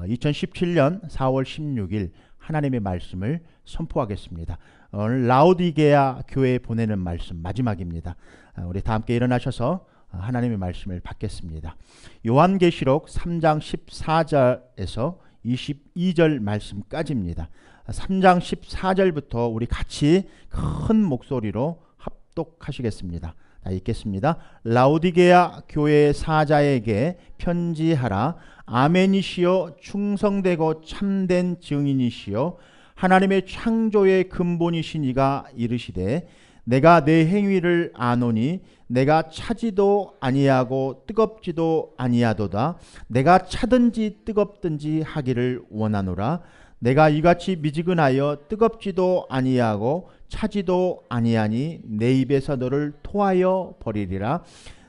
2017년 4월 16일 하나님의 말씀을 선포하겠습니다. 오늘 라오디게아 교회에 보내는 말씀 마지막입니다. 우리 다 함께 일어나셔서 하나님의 말씀을 받겠습니다. 요한계시록 3장 14절에서 22절 말씀까지입니다. 3장 14절부터 우리 같이 큰 목소리로 합독하시겠습니다. 읽겠습니다. 라오디게아 교회의 사자에게 편지하라. 아멘이시여 충성되고 참된 증인이시여 하나님의 창조의 근본이신 이가 이르시되 내가 내 행위를 아노니 내가 차지도 아니하고 뜨겁지도 아니하도다. 내가 차든지 뜨겁든지 하기를 원하노라. 내가 이같이 미지근하여 뜨겁지도 아니하고 차지도 아니하니 내 입에서 너를 토하여 버리리라.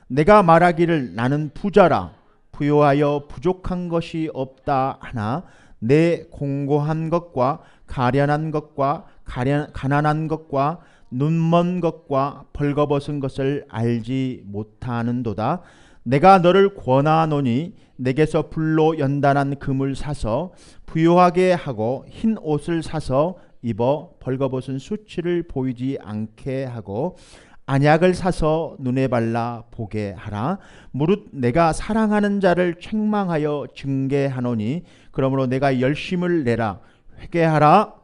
내가 말하기를 나는 부자라 부요하여 부족한 것이 없다 하나 내 공고한 것과 가련한 것과 가난한 것과 눈먼 것과 벌거벗은 것을 알지 못하는도다. 내가 너를 권하노니 내게서 불로 연단한 금을 사서 부요하게 하고 흰 옷을 사서 입어 벌거벗은 수치를 보이지 않게 하고 안약을 사서 눈에 발라 보게 하라. 무릇 내가 사랑하는 자를 책망하여 징계하노니 그러므로 내가 열심을 내라. 회개하라.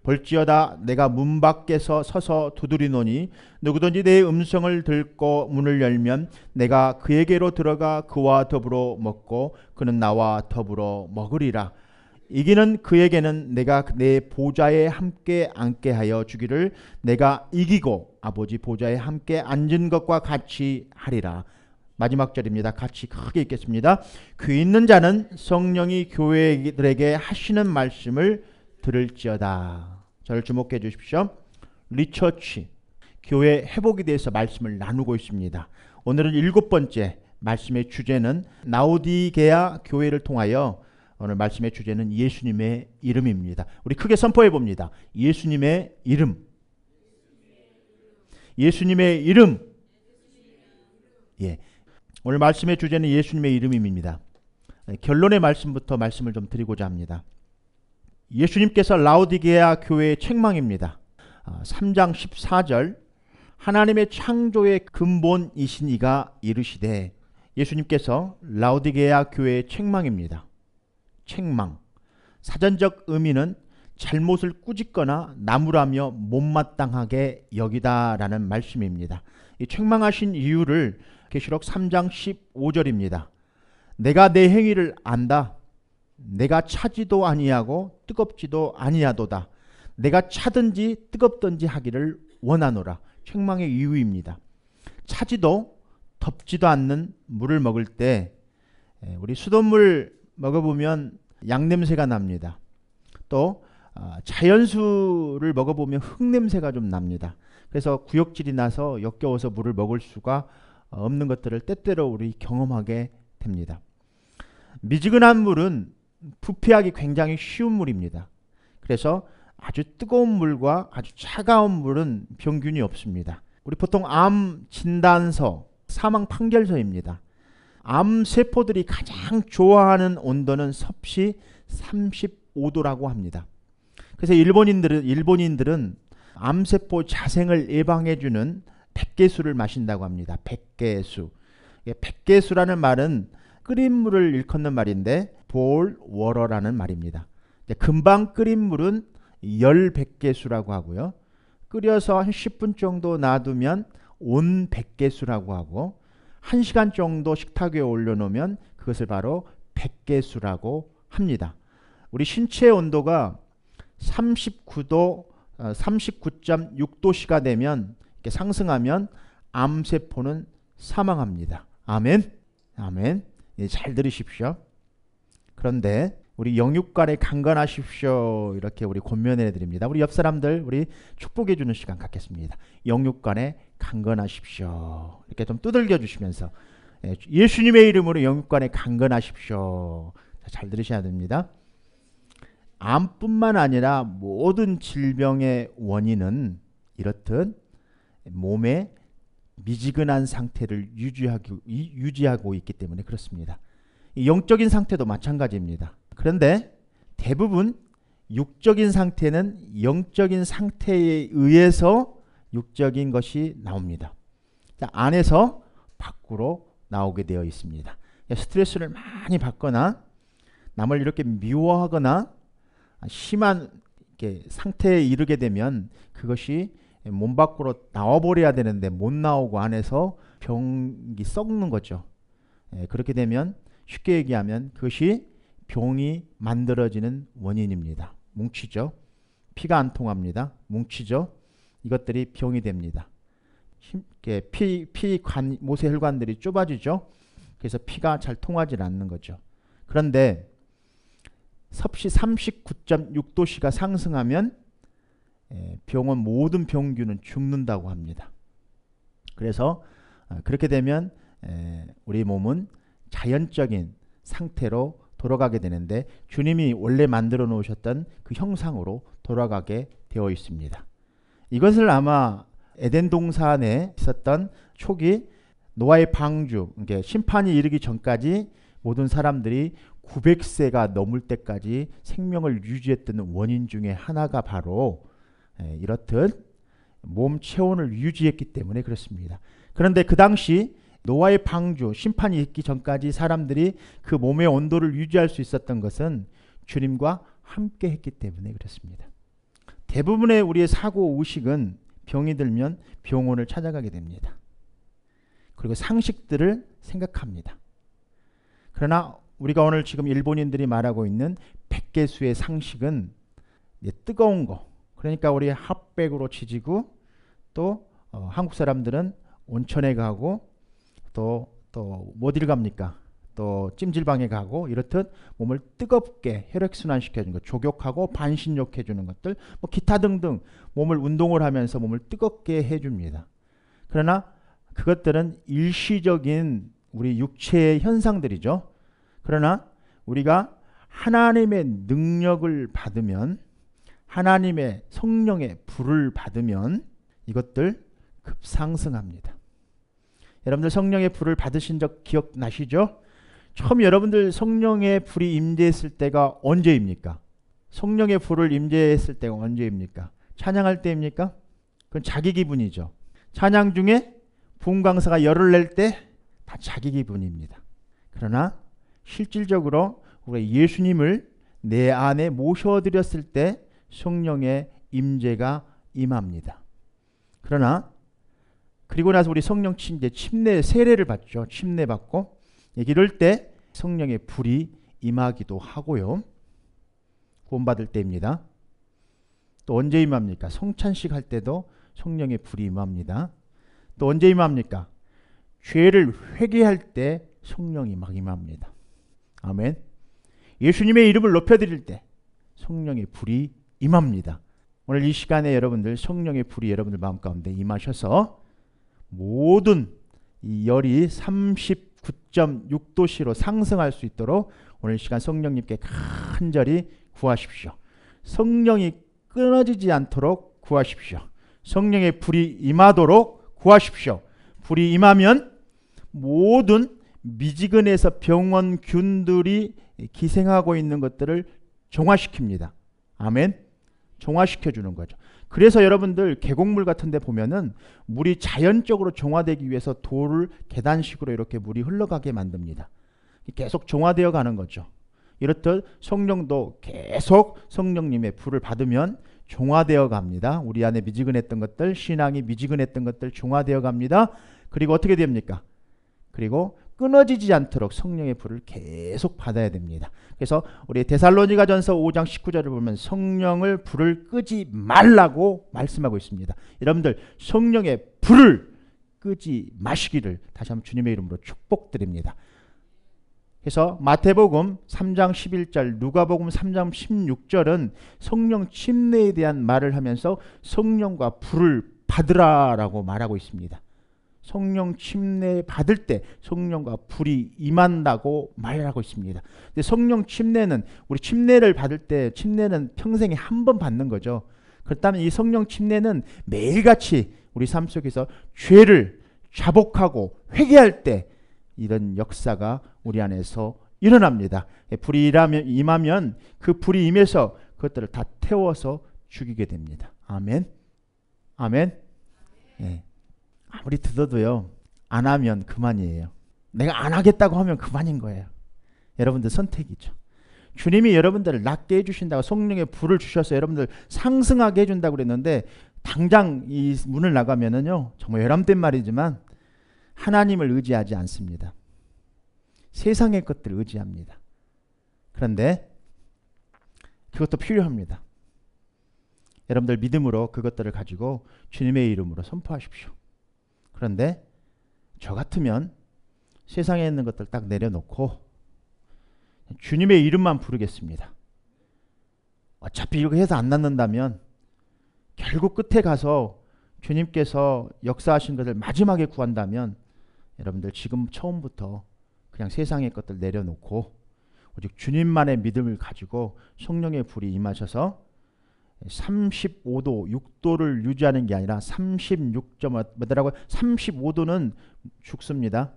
볼지어다 내가 문 밖에서 서서 두드리노니 누구든지 내 음성을 듣고 문을 열면 내가 그에게로 들어가 그와 더불어 먹고 그는 나와 더불어 먹으리라. 이기는 그에게는 내가 내 보좌에 함께 앉게 하여 주기를 내가 이기고 아버지 보좌에 함께 앉은 것과 같이 하리라. 마지막 절입니다. 같이 크게 읽겠습니다. 귀 있는 자는 성령이 교회들에게 하시는 말씀을 들을지어다. 저를 주목해 주십시오. 리처치, 교회 회복에 대해서 말씀을 나누고 있습니다. 오늘은 7번째 말씀의 주제는 라오디게아 교회를 통하여 오늘 말씀의 주제는 예수님의 이름입니다. 우리 크게 선포해 봅니다. 예수님의 이름. 예수님의 이름. 예. 오늘 말씀의 주제는 예수님의 이름입니다. 결론의 말씀부터 말씀을 좀 드리고자 합니다. 예수님께서 라오디게아 교회의 책망입니다. 3장 14절 하나님의 창조의 근본이신 이가 이르시되 예수님께서 라오디게아 교회의 책망입니다. 책망. 사전적 의미는 잘못을 꾸짖거나 나무라며 못마땅하게 여기다라는 말씀입니다. 이 책망하신 이유를 계시록 3장 15절입니다. 내가 내 행위를 안다. 내가 차지도 아니하고 뜨겁지도 아니하도다. 내가 차든지 뜨겁든지 하기를 원하노라. 책망의 이유입니다. 차지도 덥지도 않는 물을 먹을 때 우리 수돗물 먹어보면 양냄새가 납니다. 또 자연수를 먹어보면 흙냄새가 좀 납니다. 그래서 구역질이 나서 역겨워서 물을 먹을 수가 없는 것들을 때때로 우리 경험하게 됩니다. 미지근한 물은 부패하기 굉장히 쉬운 물입니다. 그래서 아주 뜨거운 물과 아주 차가운 물은 병균이 없습니다. 우리 보통 암 진단서, 사망 판결서입니다. 암 세포들이 가장 좋아하는 온도는 섭씨 35도라고 합니다. 그래서 일본인들은 암세포 자생을 예방해주는 백개수를 마신다고 합니다. 백개수. 백개수라는 말은 끓인 물을 일컫는 말인데 볼 워러라는 말입니다. 금방 끓인 물은 열 백개수라고 하고요. 끓여서 한 10분 정도 놔두면 온 백개수라고 하고 1시간 정도 식탁 위에 올려놓으면 그것을 바로 백개수라고 합니다. 우리 신체의 온도가 39도, 39.6도씨가 되면 이렇게 상승하면 암세포는 사망합니다. 아멘. 아멘. 잘 들으십시오. 그런데 우리 영육간에 강건하십시오. 이렇게 우리 권면해 드립니다. 우리 옆 사람들 우리 축복해 주는 시간 갖겠습니다. 영육간에 강건하십시오. 이렇게 좀 두들겨 주시면서 예수님의 이름으로 영육간에 강건하십시오. 잘 들으셔야 됩니다. 암뿐만 아니라 모든 질병의 원인은 이렇듯 몸의 미지근한 상태를 유지하고 있기 때문에 그렇습니다. 영적인 상태도 마찬가지입니다. 그런데 대부분 육적인 상태는 영적인 상태에 의해서 육적인 것이 나옵니다. 안에서 밖으로 나오게 되어 있습니다. 스트레스를 많이 받거나 남을 이렇게 미워하거나 심한 상태에 이르게 되면 그것이 몸 밖으로 나와버려야 되는데 못 나오고 안에서 병이 썩는 거죠. 그렇게 되면 쉽게 얘기하면 그것이 병이 만들어지는 원인입니다. 뭉치죠. 피가 안 통합니다. 뭉치죠. 이것들이 병이 됩니다. 모세혈관들이 좁아지죠. 그래서 피가 잘 통하지 않는 거죠. 그런데 섭씨 39.6도씨가 상승하면 병원 모든 병균은 죽는다고 합니다. 그래서 그렇게 되면 우리 몸은 자연적인 상태로 돌아가게 되는데 주님이 원래 만들어 놓으셨던 그 형상으로 돌아가게 되어 있습니다. 이것을 아마 에덴 동산에 있었던 초기 노아의 방주, 그러니까 심판이 이르기 전까지 모든 사람들이 900세가 넘을 때까지 생명을 유지했던 원인 중에 하나가 바로 이렇듯 몸 체온을 유지했기 때문에 그렇습니다. 그런데 그 당시 노아의 방주, 심판이 있기 전까지 사람들이 그 몸의 온도를 유지할 수 있었던 것은 주님과 함께 했기 때문에 그렇습니다. 대부분의 우리의 사고 의식은 병이 들면 병원을 찾아가게 됩니다. 그리고 상식들을 생각합니다. 그러나 우리가 오늘 지금 일본인들이 말하고 있는 백개수의 상식은 뜨거운 거, 그러니까 우리 핫백으로 지지고 또 한국 사람들은 온천에 가고 또 어디를 갑니까? 또 찜질방에 가고 이렇듯 몸을 뜨겁게 혈액순환 시켜주는 것, 족욕하고 반신욕 해주는 것들, 기타 등등 몸을 운동을 하면서 몸을 뜨겁게 해줍니다. 그러나 그것들은 일시적인 우리 육체의 현상들이죠. 그러나 우리가 하나님의 능력을 받으면, 하나님의 성령의 불을 받으면 이것들 급상승합니다. 여러분들 성령의 불을 받으신 적 기억나시죠? 처음 여러분들 성령의 불이 임재했을 때가 언제입니까? 성령의 불을 임재했을 때가 언제입니까? 찬양할 때입니까? 그건 자기 기분이죠. 찬양 중에 부흥 강사가 열을 낼 때 다 자기 기분입니다. 그러나 실질적으로 우리 예수님을 내 안에 모셔드렸을 때 성령의 임재가 임합니다. 그러나 그리고 나서 우리 성령 침례 세례를 받죠. 침례 받고 이럴 때 성령의 불이 임하기도 하고요. 구원받을 때입니다. 또 언제 임합니까? 성찬식 할 때도 성령의 불이 임합니다. 또 언제 임합니까? 죄를 회개할 때 성령이 막 임합니다. 아멘. 예수님의 이름을 높여드릴 때 성령의 불이 임합니다. 오늘 이 시간에 여러분들 성령의 불이 여러분들 마음 가운데 임하셔서 모든 이 열이 39.6도씨로 상승할 수 있도록 오늘 시간 성령님께 간절히 구하십시오. 성령이 끊어지지 않도록 구하십시오. 성령의 불이 임하도록 구하십시오. 불이 임하면 모든 미지근에서 병원균들이 기생하고 있는 것들을 정화시킵니다. 아멘. 정화시켜주는 거죠. 그래서 여러분들 계곡물 같은 데 보면은 물이 자연적으로 정화되기 위해서 돌을 계단식으로 이렇게 물이 흘러가게 만듭니다. 계속 정화되어 가는 거죠. 이렇듯 성령도 계속 성령님의 불을 받으면 정화되어 갑니다. 우리 안에 미지근했던 것들, 신앙이 미지근했던 것들 정화되어 갑니다. 그리고 어떻게 됩니까? 그리고 끊어지지 않도록 성령의 불을 계속 받아야 됩니다. 그래서 우리 데살로니가전서 5장 19절을 보면 성령을 불을 끄지 말라고 말씀하고 있습니다. 여러분들 성령의 불을 끄지 마시기를 다시 한번 주님의 이름으로 축복드립니다. 그래서 마태복음 3장 11절, 누가복음 3장 16절은 성령 침례에 대한 말을 하면서 성령과 불을 받으라라고 말하고 있습니다. 성령 침례 받을 때 성령과 불이 임한다고 말하고 있습니다. 근데 성령 침례는 우리 침례를 받을 때 침례는 평생에 한 번 받는 거죠. 그렇다면 이 성령 침례는 매일같이 우리 삶 속에서 죄를 자복하고 회개할 때 이런 역사가 우리 안에서 일어납니다. 불이 임하면 그 불이 임해서 그것들을 다 태워서 죽이게 됩니다. 아멘. 아멘. 예. 아무리 듣어도요, 안 하면 그만이에요. 내가 안 하겠다고 하면 그만인 거예요. 여러분들 선택이죠. 주님이 여러분들을 낫게 해주신다고 성령의 불을 주셔서 여러분들 상승하게 해준다고 그랬는데, 당장 이 문을 나가면은요, 정말 외람된 말이지만 하나님을 의지하지 않습니다. 세상의 것들을 의지합니다. 그런데 그것도 필요합니다. 여러분들 믿음으로 그것들을 가지고 주님의 이름으로 선포하십시오. 그런데 저 같으면 세상에 있는 것들 딱 내려놓고 주님의 이름만 부르겠습니다. 어차피 이렇게 해서 안 낫는다면 결국 끝에 가서 주님께서 역사하신 것을 마지막에 구한다면 여러분들 지금 처음부터 그냥 세상의 것들 내려놓고 오직 주님만의 믿음을 가지고 성령의 불이 임하셔서 35도, 6도를 유지하는 게 아니라 36.뭐더라고요? 35도는 죽습니다.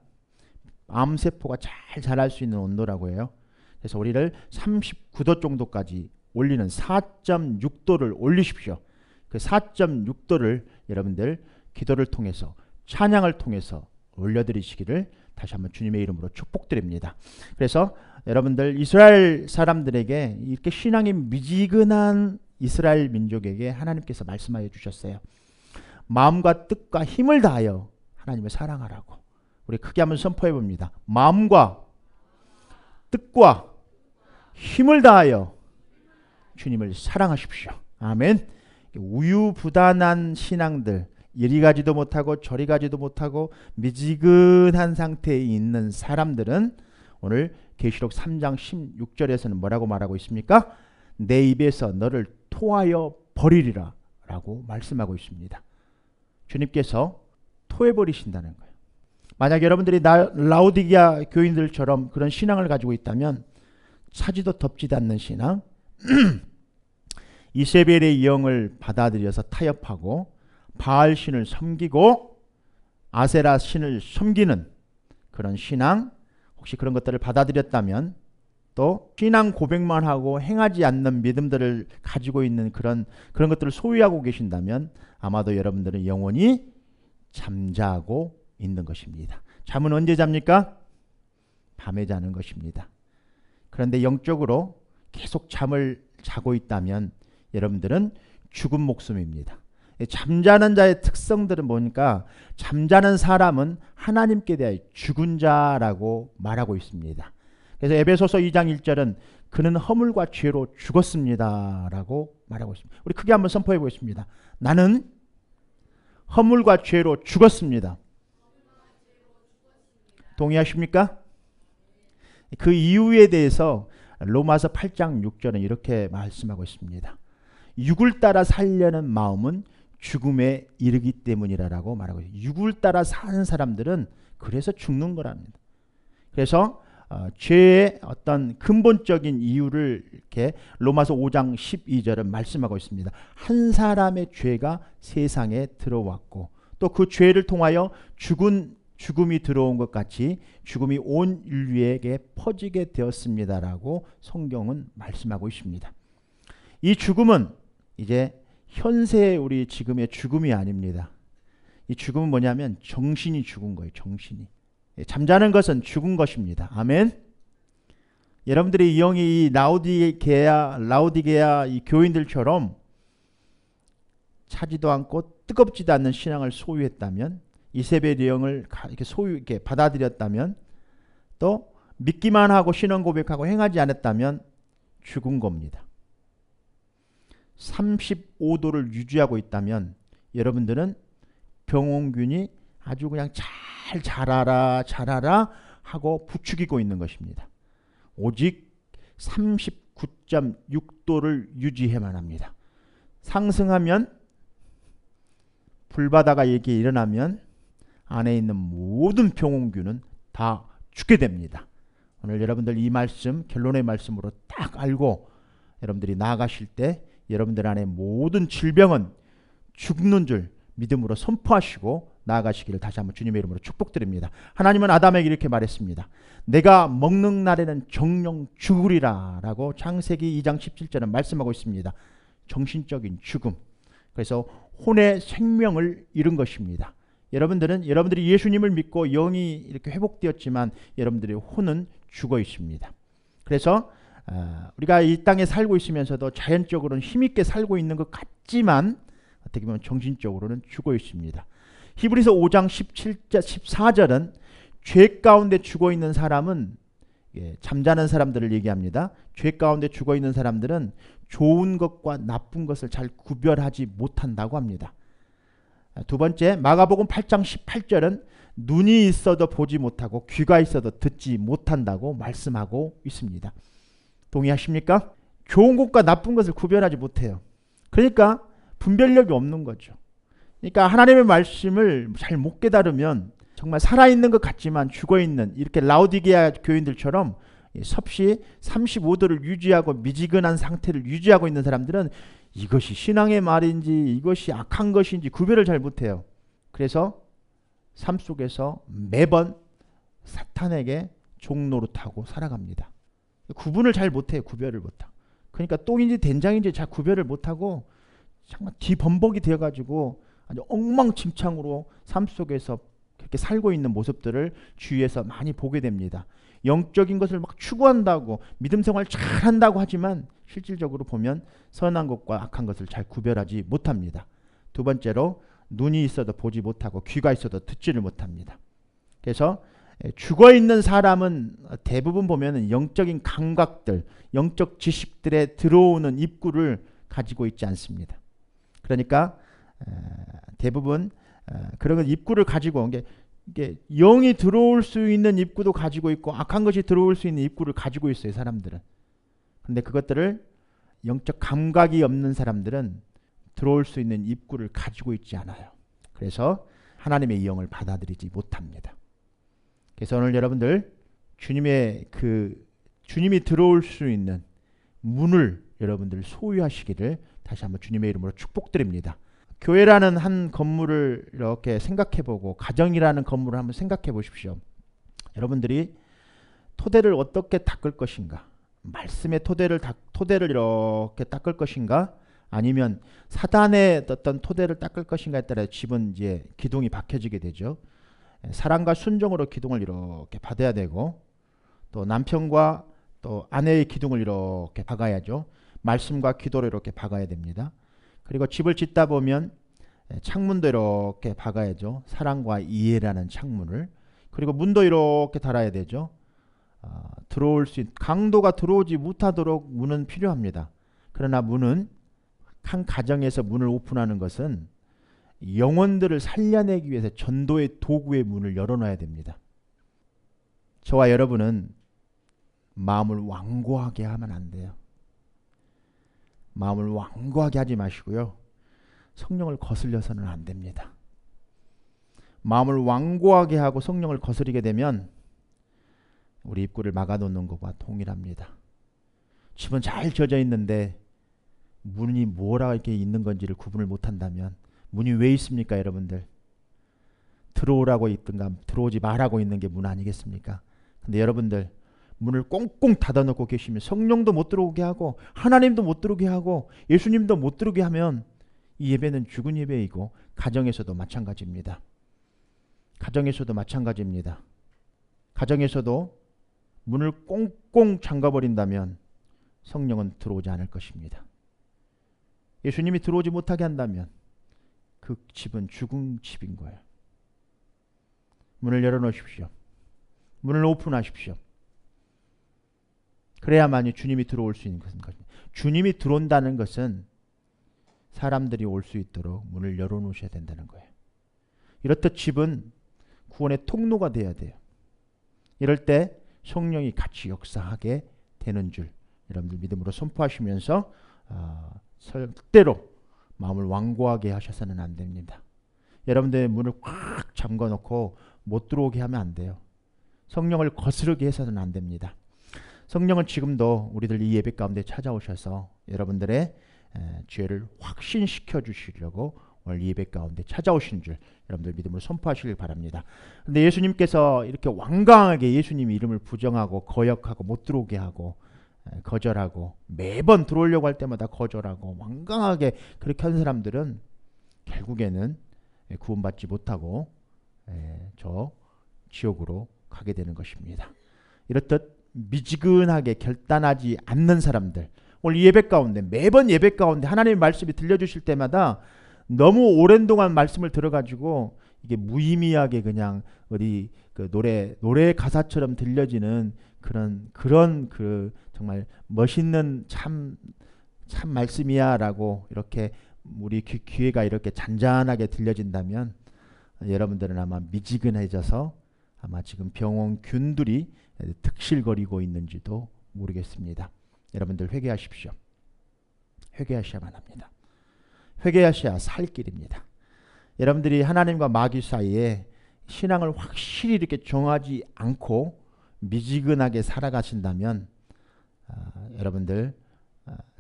암세포가 잘 자랄 수 있는 온도라고 해요. 그래서 우리를 39도 정도까지 올리는 4.6도를 올리십시오. 그 4.6도를 여러분들 기도를 통해서, 찬양을 통해서 올려드리시기를 다시 한번 주님의 이름으로 축복드립니다. 그래서 여러분들 이스라엘 사람들에게 이렇게 신앙이 미지근한 이스라엘 민족에게 하나님께서 말씀하여 주셨어요. 마음과 뜻과 힘을 다하여 하나님을 사랑하라고. 우리 크게 한번 선포해 봅니다. 마음과 뜻과 힘을 다하여 주님을 사랑하십시오. 아멘. 우유부단한 신앙들, 이리 가지도 못하고 저리 가지도 못하고 미지근한 상태에 있는 사람들은 오늘 계시록 3장 16절에서는 뭐라고 말하고 있습니까? 내 입에서 너를 토하여 버리리라 라고 말씀하고 있습니다. 주님께서 토해버리신다는 거예요. 만약 여러분들이 라오디게아 교인들처럼 그런 신앙을 가지고 있다면 차지도 덥지도 않는 신앙, 이세벨의 영을 받아들여서 타협하고 바알 신을 섬기고 아세라 신을 섬기는 그런 신앙, 혹시 그런 것들을 받아들였다면, 또 신앙 고백만 하고 행하지 않는 믿음들을 가지고 있는 그런 것들을 소유하고 계신다면 아마도 여러분들은 영원히 잠자고 있는 것입니다. 잠은 언제 잡니까? 밤에 자는 것입니다. 그런데 영적으로 계속 잠을 자고 있다면 여러분들은 죽은 목숨입니다. 잠자는 자의 특성들은 뭐니까, 잠자는 사람은 하나님께 대하여 죽은 자라고 말하고 있습니다. 그래서 에베소서 2장 1절은 그는 허물과 죄로 죽었습니다 라고 말하고 있습니다. 우리 크게 한번 선포해 보겠습니다. 나는 허물과 죄로 죽었습니다. 동의하십니까? 그 이유에 대해서 로마서 8장 6절은 이렇게 말씀하고 있습니다. 육을 따라 살려는 마음은 죽음에 이르기 때문이라고 말하고 있습니다. 육을 따라 사는 사람들은 그래서 죽는 거랍니다. 그래서 죄의 어떤 근본적인 이유를 이렇게 로마서 5장 12절은 말씀하고 있습니다. 한 사람의 죄가 세상에 들어왔고 또 그 죄를 통하여 죽음이 들어온 것 같이 죽음이 온 인류에게 퍼지게 되었습니다라고 성경은 말씀하고 있습니다. 이 죽음은 이제 현세의 우리 지금의 죽음이 아닙니다. 이 죽음은 뭐냐면 정신이 죽은 거예요. 정신이. 잠자는 것은 죽은 것입니다. 아멘. 여러분들이 이 영이 이 라오디게아 이 교인들처럼 차지도 않고 뜨겁지도 않는 신앙을 소유했다면, 이세벨의 영을 이렇게 받아들였다면, 또 믿기만 하고 신앙 고백하고 행하지 않았다면 죽은 겁니다. 35도를 유지하고 있다면 여러분들은 병원균이 아주 그냥 잘 자라라 하고 부추기고 있는 것입니다. 오직 39.6도를 유지해만 합니다. 상승하면, 불바다가 이렇게 일어나면 안에 있는 모든 병원균은 다 죽게 됩니다. 오늘 여러분들 이 말씀, 결론의 말씀으로 딱 알고 여러분들이 나아가실 때 여러분들 안에 모든 질병은 죽는 줄 믿음으로 선포하시고 나아가시기를 다시 한번 주님의 이름으로 축복드립니다. 하나님은 아담에게 이렇게 말했습니다. 내가 먹는 날에는 정령 죽으리라 라고 창세기 2장 17절은 말씀하고 있습니다. 정신적인 죽음. 그래서 혼의 생명을 잃은 것입니다. 여러분들이 예수님을 믿고 영이 이렇게 회복되었지만 여러분들의 혼은 죽어 있습니다. 그래서 우리가 이 땅에 살고 있으면서도 자연적으로는 힘있게 살고 있는 것 같지만 어떻게 보면 정신적으로는 죽어 있습니다. 히브리서 5장 14절은 죄 가운데 죽어 있는 사람은 잠자는 사람들을 얘기합니다. 죄 가운데 죽어 있는 사람들은 좋은 것과 나쁜 것을 잘 구별하지 못한다고 합니다. 두 번째, 마가복음 8장 18절은 눈이 있어도 보지 못하고 귀가 있어도 듣지 못한다고 말씀하고 있습니다. 동의하십니까? 좋은 것과 나쁜 것을 구별하지 못해요. 그러니까 분별력이 없는 거죠. 그러니까 하나님의 말씀을 잘 못 깨달으면 정말 살아있는 것 같지만 죽어있는, 이렇게 라오디게아 교인들처럼 섭씨 35도를 유지하고 미지근한 상태를 유지하고 있는 사람들은 이것이 신앙의 말인지 이것이 악한 것인지 구별을 잘 못해요. 그래서 삶 속에서 매번 사탄에게 종노릇하고 살아갑니다. 구분을 잘 못해요. 구별을 못하고. 그러니까 똥인지 된장인지 잘 구별을 못하고 정말 뒤범벅이 되어가지고 아주 엉망진창으로 삶 속에서 그렇게 살고 있는 모습들을 주위에서 많이 보게 됩니다. 영적인 것을 막 추구한다고 믿음 생활 잘한다고 하지만 실질적으로 보면 선한 것과 악한 것을 잘 구별하지 못합니다. 두 번째로 눈이 있어도 보지 못하고 귀가 있어도 듣지를 못합니다. 그래서 죽어있는 사람은 대부분 보면 영적인 감각들, 영적 지식들에 들어오는 입구를 가지고 있지 않습니다. 그러니까 대부분 그런 입구를 가지고 이게 영이 들어올 수 있는 입구도 가지고 있고 악한 것이 들어올 수 있는 입구를 가지고 있어요. 사람들은. 근데 그것들을 영적 감각이 없는 사람들은 들어올 수 있는 입구를 가지고 있지 않아요. 그래서 하나님의 영을 받아들이지 못합니다. 그래서 오늘 여러분들 주님이 들어올 수 있는 문을 여러분들 소유하시기를 다시 한번 주님의 이름으로 축복드립니다. 교회라는 한 건물을 이렇게 생각해보고 가정이라는 건물을 한번 생각해 보십시오. 여러분들이 토대를 어떻게 닦을 것인가? 말씀의 토대를 이렇게 닦을 것인가? 아니면 사단의 어떤 토대를 닦을 것인가에 따라 집은 이제 기둥이 박혀지게 되죠. 사랑과 순종으로 기둥을 이렇게 받아야 되고 또 남편과 또 아내의 기둥을 이렇게 박아야죠. 말씀과 기도로 이렇게 박아야 됩니다. 그리고 집을 짓다 보면 창문도 이렇게 박아야죠. 사랑과 이해라는 창문을. 그리고 문도 이렇게 달아야 되죠. 들어올 수 있는 강도가 들어오지 못하도록 문은 필요합니다. 그러나 문은 한 가정에서 문을 오픈하는 것은 영혼들을 살려내기 위해서 전도의 도구의 문을 열어놔야 됩니다. 저와 여러분은 마음을 완고하게 하면 안 돼요. 마음을 완고하게 하지 마시고요. 성령을 거슬려서는 안 됩니다. 마음을 완고하게 하고 성령을 거스리게 되면 우리 입구를 막아놓는 것과 동일합니다. 집은 잘 지어져 있는데 문이 뭐라 이렇게 있는 건지를 구분을 못한다면 문이 왜 있습니까, 여러분들? 들어오라고 있든가 들어오지 말라고 있는 게 문 아니겠습니까? 근데 여러분들 문을 꽁꽁 닫아놓고 계시면 성령도 못 들어오게 하고 하나님도 못 들어오게 하고 예수님도 못 들어오게 하면 이 예배는 죽은 예배이고 가정에서도 마찬가지입니다. 가정에서도 마찬가지입니다. 가정에서도 문을 꽁꽁 잠가버린다면 성령은 들어오지 않을 것입니다. 예수님이 들어오지 못하게 한다면 그 집은 죽은 집인 거예요. 문을 열어놓으십시오. 문을 오픈하십시오. 그래야만이 주님이 들어올 수 있는 것입니다. 주님이 들어온다는 것은 사람들이 올 수 있도록 문을 열어놓으셔야 된다는 거예요. 이렇듯 집은 구원의 통로가 돼야 돼요. 이럴 때 성령이 같이 역사하게 되는 줄 여러분들 믿음으로 선포하시면서 절대로 마음을 완고하게 하셔서는 안 됩니다. 여러분들의 문을 꽉 잠궈놓고 못 들어오게 하면 안 돼요. 성령을 거스르게 해서는 안 됩니다. 성령은 지금도 우리들 이 예배 가운데 찾아오셔서 여러분들의 죄를 확신시켜 주시려고 오늘 예배 가운데 찾아오신 줄 여러분들 믿음으로 선포하시길 바랍니다. 근데 예수님께서 이렇게 완강하게 예수님 이름을 부정하고 거역하고 못 들어오게 하고 거절하고 매번 들어오려고 할 때마다 거절하고 완강하게 그렇게 한 사람들은 결국에는 구원받지 못하고 저 지옥으로 가게 되는 것입니다. 이렇듯 미지근하게 결단하지 않는 사람들, 오늘 예배 가운데 매번 예배 가운데 하나님의 말씀이 들려주실 때마다 너무 오랜 동안 말씀을 들어가지고 이게 무의미하게 그냥 어디 그 노래 가사처럼 들려지는 그런 그 정말 멋있는 참 말씀이야라고 이렇게 우리 귀에가 이렇게 잔잔하게 들려진다면 여러분들은 아마 미지근해져서 아마 지금 병원 균들이 득실거리고 있는지도 모르겠습니다. 여러분들 회개하십시오. 회개하셔야만 합니다. 회개하셔야 살 길입니다. 여러분들이 하나님과 마귀 사이에 신앙을 확실히 이렇게 정하지 않고 미지근하게 살아가신다면 여러분들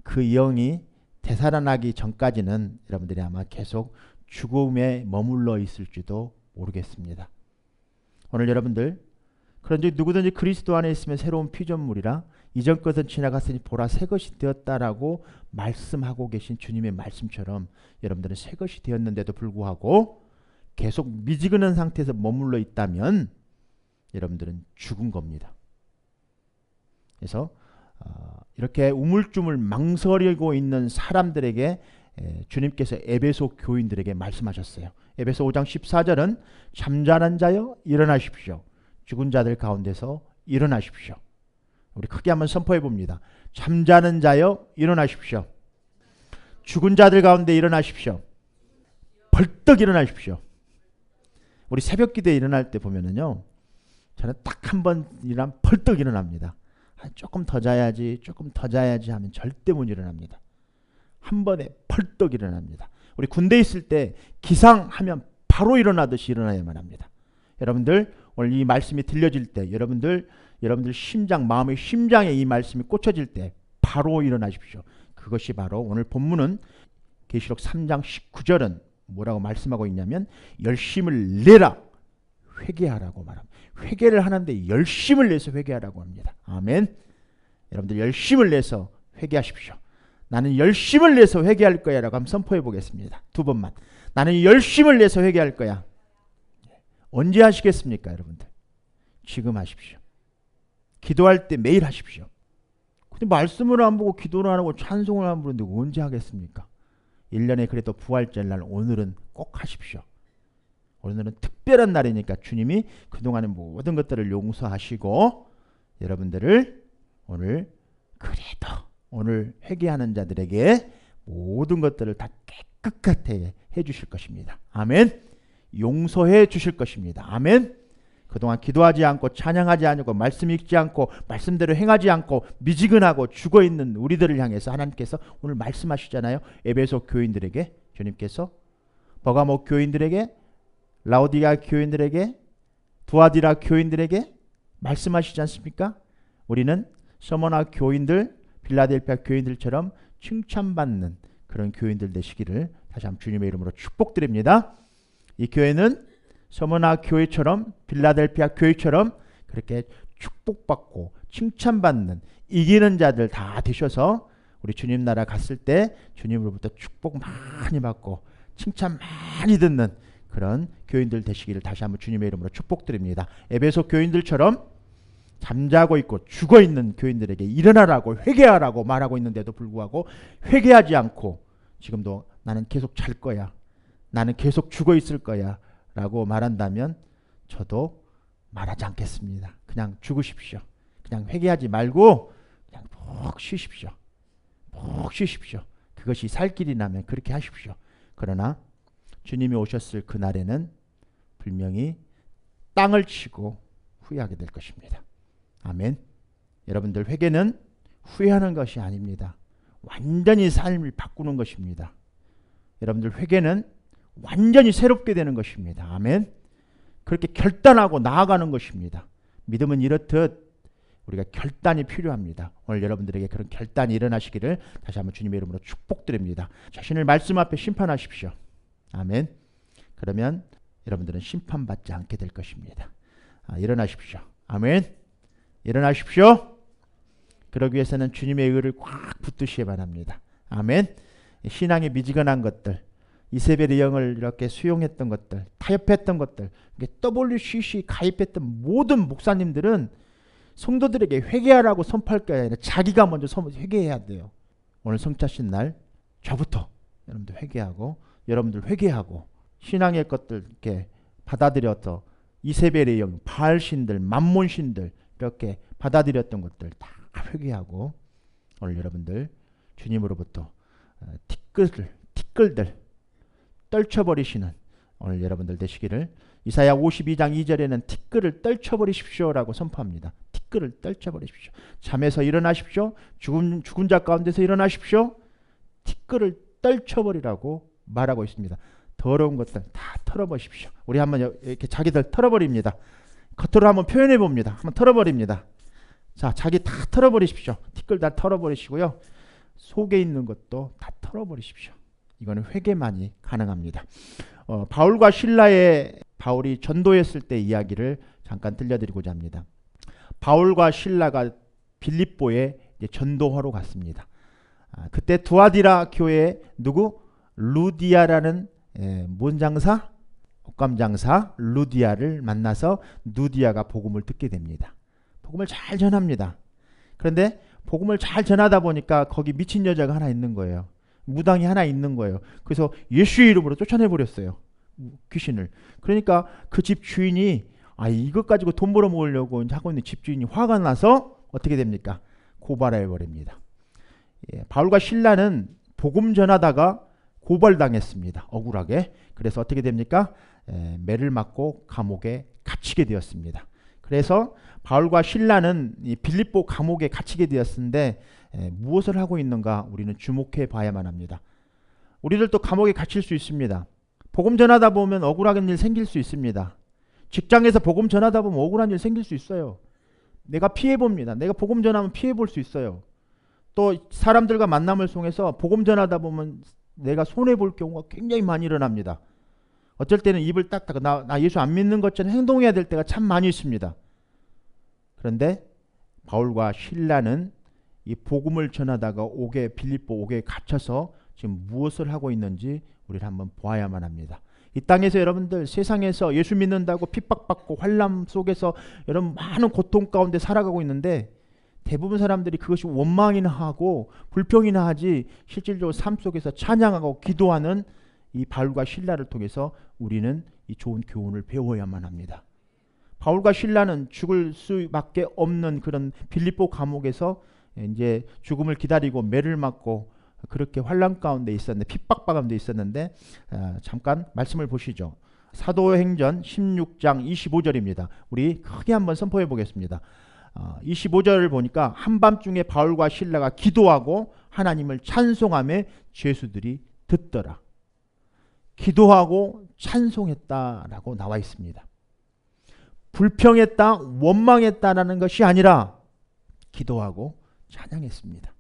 그 영이 되살아나기 전까지는 여러분들이 아마 계속 죽음에 머물러 있을지도 모르겠습니다. 오늘 여러분들 그런즉 누구든지 그리스도 안에 있으면 새로운 피조물이라 이전 것은 지나갔으니 보라 새 것이 되었다라고 말씀하고 계신 주님의 말씀처럼 여러분들은 새 것이 되었는데도 불구하고 계속 미지근한 상태에서 머물러 있다면 여러분들은 죽은 겁니다. 그래서 이렇게 우물쭈물 망설이고 있는 사람들에게 주님께서 에베소 교인들에게 말씀하셨어요. 에베소 5장 14절은 잠자는 자여 일어나십시오. 죽은 자들 가운데서 일어나십시오. 우리 크게 한번 선포해 봅니다. 잠자는 자여 일어나십시오. 죽은 자들 가운데 일어나십시오. 벌떡 일어나십시오. 우리 새벽 기도에 일어날 때 보면은요, 저는 딱 한 번 일어나면 벌떡 일어납니다. 조금 더 자야지 하면 절대 못 일어납니다. 한 번에 벌떡 일어납니다. 우리 군대에 있을 때 기상하면 바로 일어나듯이 일어나야만 합니다. 여러분들 오늘 이 말씀이 들려질 때 여러분들 심장, 마음의 심장에 이 말씀이 꽂혀질 때 바로 일어나십시오. 그것이 바로 오늘 본문은 계시록 3장 19절은 뭐라고 말씀하고 있냐면 열심을 내라 회개하라고 말합니다. 회개를 하는데 열심을 내서 회개하라고 합니다. 아멘. 여러분들 열심을 내서 회개하십시오. 나는 열심을 내서 회개할 거야 라고 한번 선포해 보겠습니다. 두 번만. 나는 열심을 내서 회개할 거야. 언제 하시겠습니까 여러분들? 지금 하십시오. 기도할 때 매일 하십시오. 근데 말씀을 안 보고 기도를 안 하고 찬송을 안 부르는데 언제 하겠습니까? 1년에 그래도 부활절날 오늘은 꼭 하십시오. 오늘은 특별한 날이니까 주님이 그동안의 모든 것들을 용서하시고 여러분들을 오늘 그래도 오늘 회개하는 자들에게 모든 것들을 다 깨끗하게 해주실 것입니다. 아멘. 용서해 주실 것입니다. 아멘. 그동안 기도하지 않고 찬양하지 않고 말씀 읽지 않고 말씀대로 행하지 않고 미지근하고 죽어있는 우리들을 향해서 하나님께서 오늘 말씀하시잖아요. 에베소 교인들에게 주님께서 버가모 교인들에게 라오디가 교인들에게 두아디라 교인들에게 말씀하시지 않습니까? 우리는 서머나 교인들 빌라델피아 교인들처럼 칭찬받는 그런 교인들 되시기를 다시 한번 주님의 이름으로 축복드립니다. 이 교회는 서머나 교회처럼 빌라델피아 교회처럼 그렇게 축복받고 칭찬받는 이기는 자들 다 되셔서 우리 주님 나라 갔을 때 주님으로부터 축복 많이 받고 칭찬 많이 듣는 그런 교인들 되시기를 다시 한번 주님의 이름으로 축복드립니다. 에베소 교인들처럼 잠자고 있고 죽어있는 교인들에게 일어나라고 회개하라고 말하고 있는데도 불구하고 회개하지 않고 지금도 나는 계속 잘 거야. 나는 계속 죽어있을 거야. 라고 말한다면 저도 말하지 않겠습니다. 그냥 죽으십시오. 그냥 회개하지 말고 그냥 푹 쉬십시오. 푹 쉬십시오. 그것이 살 길이라면 그렇게 하십시오. 그러나 주님이 오셨을 그날에는 분명히 땅을 치고 후회하게 될 것입니다. 아멘. 여러분들 회개는 후회하는 것이 아닙니다. 완전히 삶을 바꾸는 것입니다. 여러분들 회개는 완전히 새롭게 되는 것입니다. 아멘. 그렇게 결단하고 나아가는 것입니다. 믿음은 이렇듯 우리가 결단이 필요합니다. 오늘 여러분들에게 그런 결단이 일어나시기를 다시 한번 주님의 이름으로 축복드립니다. 자신을 말씀 앞에 심판하십시오. 아멘. 그러면 여러분들은 심판받지 않게 될 것입니다. 일어나십시오. 아멘. 일어나십시오. 그러기 위해서는 주님의 의를 꽉 붙드셔야만 합니다. 아멘. 신앙의 미지근한 것들, 이세벨의 영을 이렇게 수용했던 것들, 타협했던 것들, WCC 가입했던 모든 목사님들은 성도들에게 회개하라고 선포할 게 아니라 자기가 먼저 회개해야 돼요. 오늘 성찬식 날 저부터 여러분들 회개하고, 여러분들 회개하고, 신앙의 것들 이렇게 받아들여서 이세벨의 영, 바알신들, 만몬신들 이렇게 받아들였던 것들 다 회개하고, 오늘 여러분들 주님으로부터 티끌들 떨쳐버리시는 오늘 여러분들 되시기를. 이사야 52장 2절에는 티끌을 떨쳐버리십시오라고 선포합니다. 티끌을 떨쳐버리십시오. 잠에서 일어나십시오. 죽은 자 가운데서 일어나십시오. 티끌을 떨쳐버리라고 말하고 있습니다. 더러운 것들 다 털어버리십시오. 우리 한번 이렇게 자기들 털어버립니다. 겉으로 한번 표현해 봅니다. 한번 털어버립니다. 자, 자기 다 털어버리십시오. 티끌 다 털어버리시고요. 속에 있는 것도 다 털어버리십시오. 이거는 회개만이 가능합니다. 바울과 신라의 바울이 전도했을 때 이야기를 잠깐 들려드리고자 합니다. 바울과 신라가 빌립보에 전도하러 갔습니다. 그때 두아디라 교회에 루디아라는 뭔장사? 옷감장사 루디아를 만나서 누디아가 복음을 듣게 됩니다. 복음을 잘 전합니다. 그런데 복음을 잘 전하다 보니까 거기 미친 여자가 하나 있는 거예요. 무당이 하나 있는 거예요. 그래서 예수의 이름으로 쫓아내버렸어요. 귀신을. 그러니까 그 집 주인이 이것 가지고 돈 벌어 먹으려고 하고 있는 집주인이 화가 나서 어떻게 됩니까? 고발해버립니다. 바울과 신라는 복음 전하다가 고발당했습니다. 억울하게. 그래서 어떻게 됩니까? 매를 맞고 감옥에 갇히게 되었습니다. 그래서 바울과 신라는 이 빌립보 감옥에 갇히게 되었는데 무엇을 하고 있는가 우리는 주목해 봐야만 합니다. 우리들도 감옥에 갇힐 수 있습니다. 복음 전하다 보면 억울한 일 생길 수 있습니다. 직장에서 복음 전하다 보면 억울한 일 생길 수 있어요. 내가 피해 봅니다. 내가 복음 전하면 피해 볼 수 있어요. 또 사람들과 만남을 통해서 복음 전하다 보면 내가 손해 볼 경우가 굉장히 많이 일어납니다. 어쩔 때는 입을 딱 닫고 나 예수 안 믿는 것처럼 행동해야 될 때가 참 많이 있습니다. 그런데 바울과 신라는 이 복음을 전하다가 빌립보 옥에 갇혀서 지금 무엇을 하고 있는지 우리를 한번 보아야만 합니다. 이 땅에서 여러분들 세상에서 예수 믿는다고 핍박받고 환난 속에서 여러분 많은 고통 가운데 살아가고 있는데 대부분 사람들이 그것이 원망이나 하고 불평이나 하지 실질적으로 삶 속에서 찬양하고 기도하는 이 바울과 신라를 통해서 우리는 이 좋은 교훈을 배워야만 합니다. 바울과 신라는 죽을 수밖에 없는 그런 빌립보 감옥에서 이제 죽음을 기다리고 매를 맞고 그렇게 환난 가운데 있었는데 핍박 가운데 있었는데 잠깐 말씀을 보시죠. 사도행전 16장 25절입니다. 우리 크게 한번 선포해 보겠습니다. 25절을 보니까 한밤중에 바울과 신라가 기도하고 하나님을 찬송하며 죄수들이 듣더라. 기도하고 찬송했다라고 나와 있습니다. 불평했다, 원망했다라는 것이 아니라 기도하고 찬양했습니다.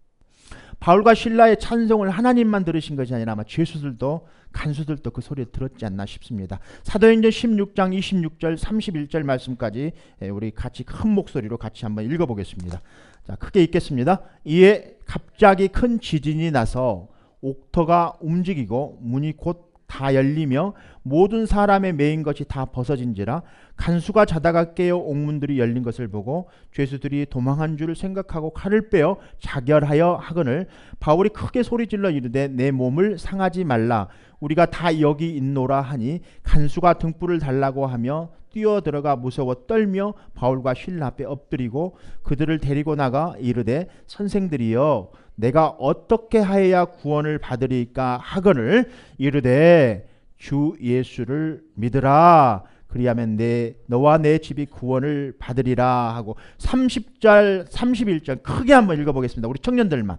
바울과 신라의 찬송을 하나님만 들으신 것이 아니라 아마 죄수들도 간수들도 그 소리를 들었지 않나 싶습니다. 사도행전 16장 26절 31절 말씀까지 우리 같이 큰 목소리로 같이 한번 읽어보겠습니다. 자, 크게 읽겠습니다. 이에 갑자기 큰 지진이 나서 옥터가 움직이고 문이 곧 다 열리며 모든 사람의 매인 것이 다 벗어진지라 간수가 자다가 깨어 옥문들이 열린 것을 보고 죄수들이 도망한 줄을 생각하고 칼을 빼어 자결하여 하거늘 바울이 크게 소리질러 이르되 내 몸을 상하지 말라 우리가 다 여기 있노라 하니 간수가 등불을 달라고 하며 뛰어들어가 무서워 떨며 바울과 신라 앞에 엎드리고 그들을 데리고 나가 이르되 선생들이여 내가 어떻게 하여야 구원을 받으리까 하거늘 이르되 주 예수를 믿으라 그리하면 너와 내 집이 구원을 받으리라 하고 30절 31절 크게 한번 읽어보겠습니다. 우리 청년들만.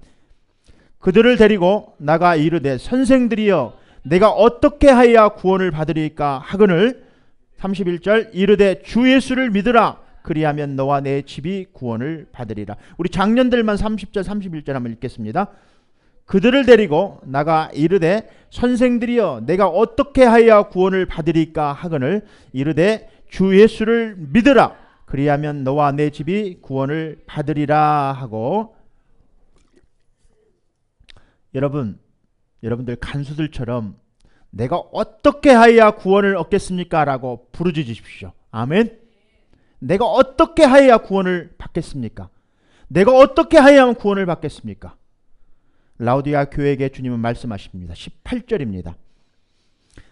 그들을 데리고 나가 이르되 선생들이여 내가 어떻게 하여야 구원을 받으리까 하거늘 31절 이르되 주 예수를 믿으라 그리하면 너와 내 집이 구원을 받으리라. 우리 장년들만 30절 31절 한번 읽겠습니다. 그들을 데리고 나가 이르되 선생들이여 내가 어떻게 하여야 구원을 받으리까 하거늘 이르되 주 예수를 믿으라 그리하면 너와 내 집이 구원을 받으리라 하고. 여러분들 간수들처럼 내가 어떻게 하여야 구원을 얻겠습니까? 라고 부르짖으십시오. 아멘. 내가 어떻게 하여야 구원을 받겠습니까? 내가 어떻게 하여야 구원을 받겠습니까? 라우디게아 교회에게 주님은 말씀하십니다. 18절입니다.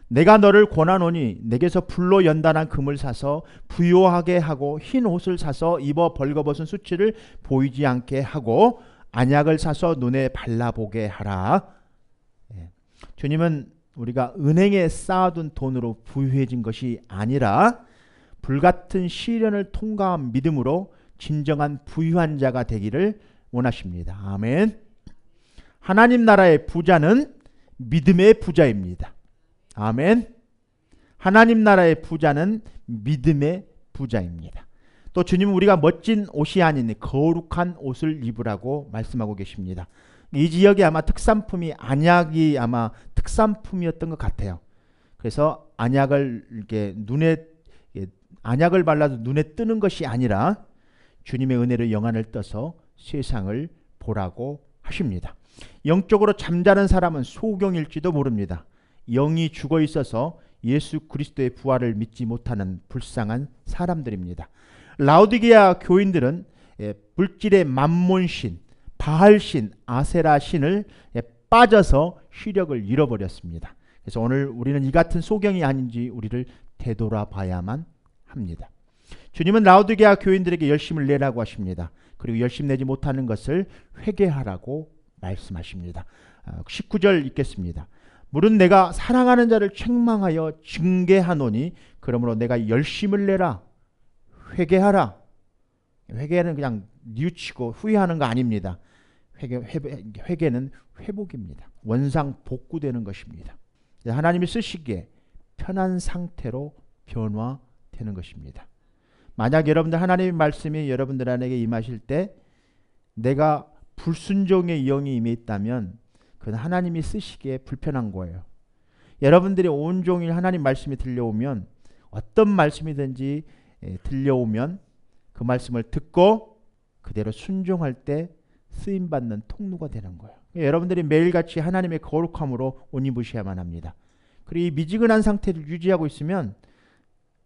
내가 너를 권하노니 내게서 불로 연단한 금을 사서 부요하게 하고 흰 옷을 사서 입어 벌거벗은 수치를 보이지 않게 하고 안약을 사서 눈에 발라보게 하라. 주님은 우리가 은행에 쌓아둔 돈으로 부유해진 것이 아니라 불같은 시련을 통과한 믿음으로 진정한 부유한 자가 되기를 원하십니다. 아멘. 하나님 나라의 부자는 믿음의 부자입니다. 아멘. 하나님 나라의 부자는 믿음의 부자입니다. 또 주님은 우리가 멋진 옷이 아닌 거룩한 옷을 입으라고 말씀하고 계십니다. 이 지역에 아마 특산품이 안약이 아마 특산품이었던 것 같아요. 그래서 안약을 이렇게 안약을 발라도 눈에 뜨는 것이 아니라 주님의 은혜로 영안을 떠서 세상을 보라고 하십니다. 영적으로 잠자는 사람은 소경일지도 모릅니다. 영이 죽어 있어서 예수 그리스도의 부활을 믿지 못하는 불쌍한 사람들입니다. 라우디게아 교인들은 물질의 맘몬신, 바알신, 아세라신을 빠져서 시력을 잃어버렸습니다. 그래서 오늘 우리는 이 같은 소경이 아닌지 우리를 되돌아봐야만 합니다. 주님은 라우디게아 교인들에게 열심을 내라고 하십니다. 그리고 열심 내지 못하는 것을 회개하라고 말씀하십니다. 19절 읽겠습니다. 물은 내가 사랑하는 자를 책망하여 징계하노니 그러므로 내가 열심을 내라. 회개하라. 회개는 그냥 뉘우치고 후회하는 거 아닙니다. 회개는 회복입니다. 원상 복구되는 것입니다. 하나님이 쓰시기에 편한 상태로 변화되는 것입니다. 만약 여러분들 하나님의 말씀이 여러분들에게 임하실 때 내가 불순종의 영이 임해 있다면 그건 하나님이 쓰시기에 불편한 거예요. 여러분들이 온종일 하나님 말씀이 들려오면 어떤 말씀이든지 들려오면 그 말씀을 듣고 그대로 순종할 때 쓰임받는 통로가 되는 거예요. 여러분들이 매일같이 하나님의 거룩함으로 옷 입으셔야만 합니다. 그리고 이 미지근한 상태를 유지하고 있으면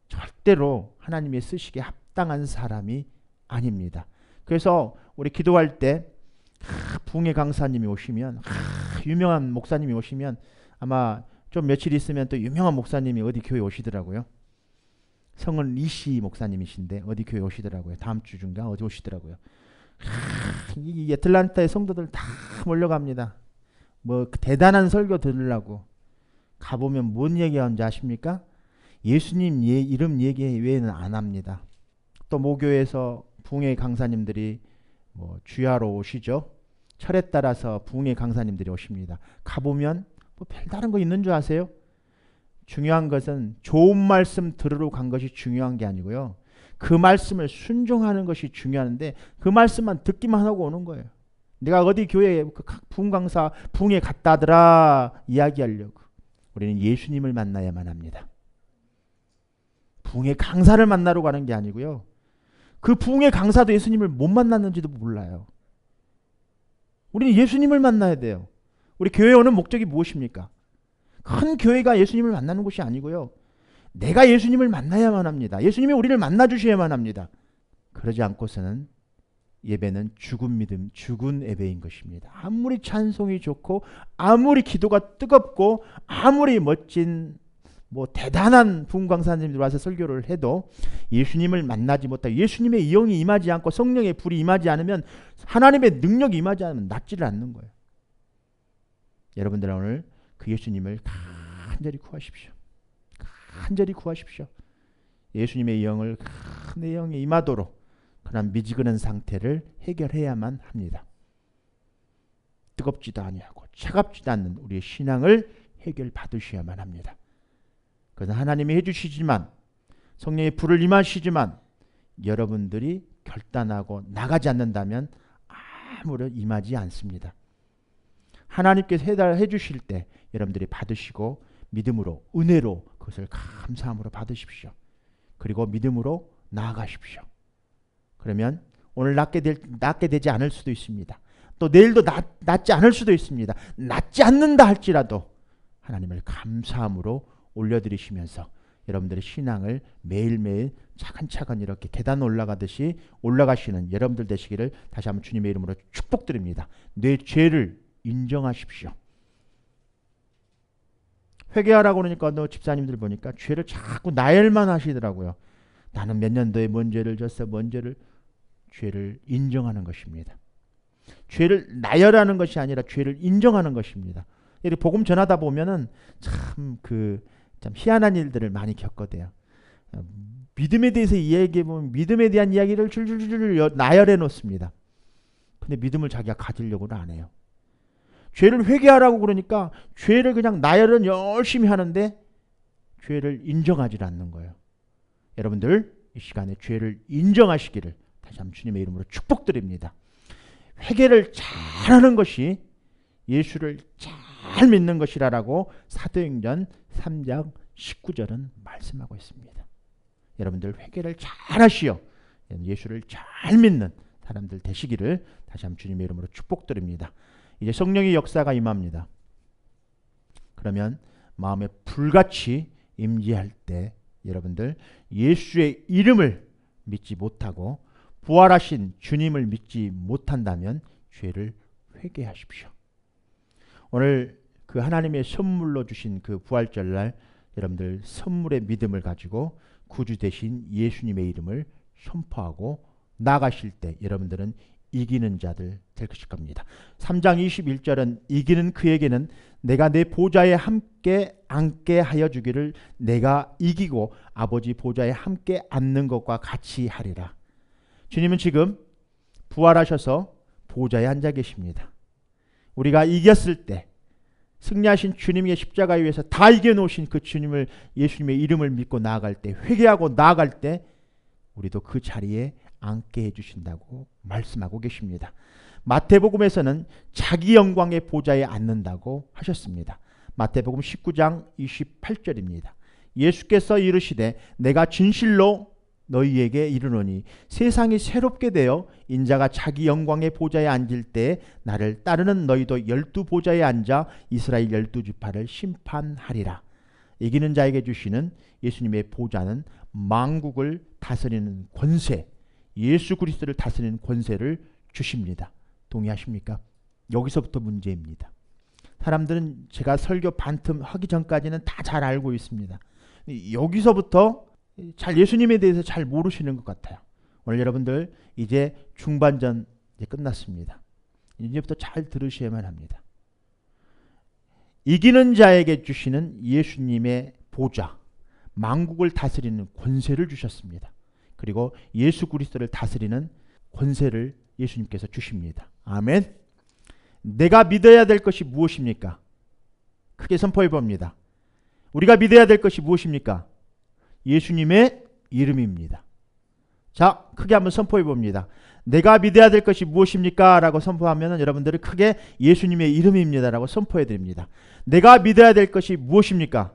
절대로 하나님이 쓰시기에 합당한 사람이 아닙니다. 그래서 우리 기도할 때 붕의 강사님이 오시면 유명한 목사님이 오시면 아마 좀 며칠 있으면 또 유명한 목사님이 어디 교회 오시더라고요. 성은 리시 목사님이신데 어디 교회 오시더라고요. 다음 주 중가 어디 오시더라고요. 이 애틀란타의 성도들 다 몰려갑니다. 뭐 대단한 설교 들으려고 가보면 뭔 얘기하는지 아십니까? 예수님 이름 얘기 외에는 안 합니다. 또 모교에서 붕의 강사님들이 뭐 주야로 오시죠. 철에 따라서 붕의 강사님들이 오십니다. 가보면 뭐 별다른 거 있는 줄 아세요? 중요한 것은 좋은 말씀 들으러 간 것이 중요한 게 아니고요. 그 말씀을 순종하는 것이 중요한데 그 말씀만 듣기만 하고 오는 거예요. 내가 어디 교회에 붕 강사 붕에 갔다더라 이야기하려고. 우리는 예수님을 만나야만 합니다. 붕의 강사를 만나러 가는 게 아니고요. 그 붕의 강사도 예수님을 못 만났는지도 몰라요. 우리는 예수님을 만나야 돼요. 우리 교회에 오는 목적이 무엇입니까? 큰 교회가 예수님을 만나는 곳이 아니고요. 내가 예수님을 만나야만 합니다. 예수님이 우리를 만나주셔야만 합니다. 그러지 않고서는 예배는 죽은 믿음, 죽은 예배인 것입니다. 아무리 찬송이 좋고 아무리 기도가 뜨겁고 아무리 멋진 뭐 대단한 부흥강사님들 와서 설교를 해도 예수님을 만나지 못하고 예수님의 영이 임하지 않고 성령의 불이 임하지 않으면 하나님의 능력이 임하지 않으면 낫지를 않는 거예요. 여러분들은 오늘 그 예수님을 간절히 구하십시오. 간절히 구하십시오. 예수님의 영을 내 영에 임하도록 그런 미지근한 상태를 해결해야만 합니다. 뜨겁지도 아니하고 차갑지도 않는 우리의 신앙을 해결받으셔야만 합니다. 그것은 하나님이 해주시지만 성령의 불을 임하시지만 여러분들이 결단하고 나가지 않는다면 아무런 임하지 않습니다. 하나님께서 해달해 주실 때 여러분들이 받으시고 믿음으로 은혜로 그것을 감사함으로 받으십시오. 그리고 믿음으로 나아가십시오. 그러면 오늘 낫게 되지 않을 수도 있습니다. 또 내일도 낫지 않을 수도 있습니다. 낫지 않는다 할지라도 하나님을 감사함으로 올려드리시면서 여러분들의 신앙을 매일매일 차근차근 이렇게 계단 올라가듯이 올라가시는 여러분들 되시기를 다시 한번 주님의 이름으로 축복드립니다. 내 죄를 인정하십시오. 회개하라고 그러니까 집사님들 보니까 죄를 자꾸 나열만 하시더라고요. 나는 몇 년도에 뭔 죄를 졌어, 뭔 죄를 인정하는 것입니다. 죄를 나열하는 것이 아니라 죄를 인정하는 것입니다. 이렇게 복음 전하다 보면은 참 희한한 일들을 많이 겪거든요. 믿음에 대해서 이야기해 보면 믿음에 대한 이야기를 줄줄줄 나열해 놓습니다. 근데 믿음을 자기가 가지려고는 안 해요. 죄를 회개하라고 그러니까 죄를 그냥 나열은 열심히 하는데 죄를 인정하지 않는 거예요. 여러분들 이 시간에 죄를 인정하시기를 다시 한번 주님의 이름으로 축복드립니다. 회개를 잘하는 것이 예수를 잘 믿는 것이라고 사도행전 3장 19절은 말씀하고 있습니다. 여러분들 회개를 잘하시어 예수를 잘 믿는 사람들 되시기를 다시 한번 주님의 이름으로 축복드립니다. 이제 성령의 역사가 임합니다. 그러면 마음에 불같이 임재할 때 여러분들 예수의 이름을 믿지 못하고 부활하신 주님을 믿지 못한다면 죄를 회개하십시오. 오늘 그 하나님의 선물로 주신 그 부활절날 여러분들 선물의 믿음을 가지고 구주 되신 예수님의 이름을 선포하고 나가실 때 여러분들은 이기는 자들 될 것일 겁니다. 3장 21절은 이기는 그에게는 내가 내 보좌에 함께 앉게 하여 주기를 내가 이기고 아버지 보좌에 함께 앉는 것과 같이 하리라. 주님은 지금 부활하셔서 보좌에 앉아 계십니다. 우리가 이겼을 때 승리하신 주님의 십자가에 의해서 다 이겨놓으신 그 주님을 예수님의 이름을 믿고 나아갈 때 회개하고 나아갈 때 우리도 그 자리에 앉게 해주신다고 말씀하고 계십니다. 마태복음에서는 자기 영광의 보좌에 앉는다고 하셨습니다. 마태복음 19장 28절입니다. 예수께서 이르시되 내가 진실로 너희에게 이르노니 세상이 새롭게 되어 인자가 자기 영광의 보좌에 앉을 때 나를 따르는 너희도 12보좌에 앉아 이스라엘 12지파를 심판하리라. 이기는 자에게 주시는 예수님의 보좌는 만국을 다스리는 권세, 예수 그리스도를 다스리는 권세를 주십니다. 동의하십니까? 여기서부터 문제입니다. 사람들은 제가 설교 반틈 하기 전까지는 다 잘 알고 있습니다. 여기서부터 잘 예수님에 대해서 잘 모르시는 것 같아요. 오늘 여러분들 이제 중반전 이제 끝났습니다. 이제부터 잘 들으셔야만 합니다. 이기는 자에게 주시는 예수님의 보좌, 만국을 다스리는 권세를 주셨습니다. 그리고 예수 그리스도를 다스리는 권세를 예수님께서 주십니다. 아멘. 내가 믿어야 될 것이 무엇입니까? 크게 선포해 봅니다. 우리가 믿어야 될 것이 무엇입니까? 예수님의 이름입니다. 자, 크게 한번 선포해 봅니다. 내가 믿어야 될 것이 무엇입니까? 라고 선포하면 여러분들이 크게 예수님의 이름입니다 라고 선포해 드립니다. 내가 믿어야 될 것이 무엇입니까?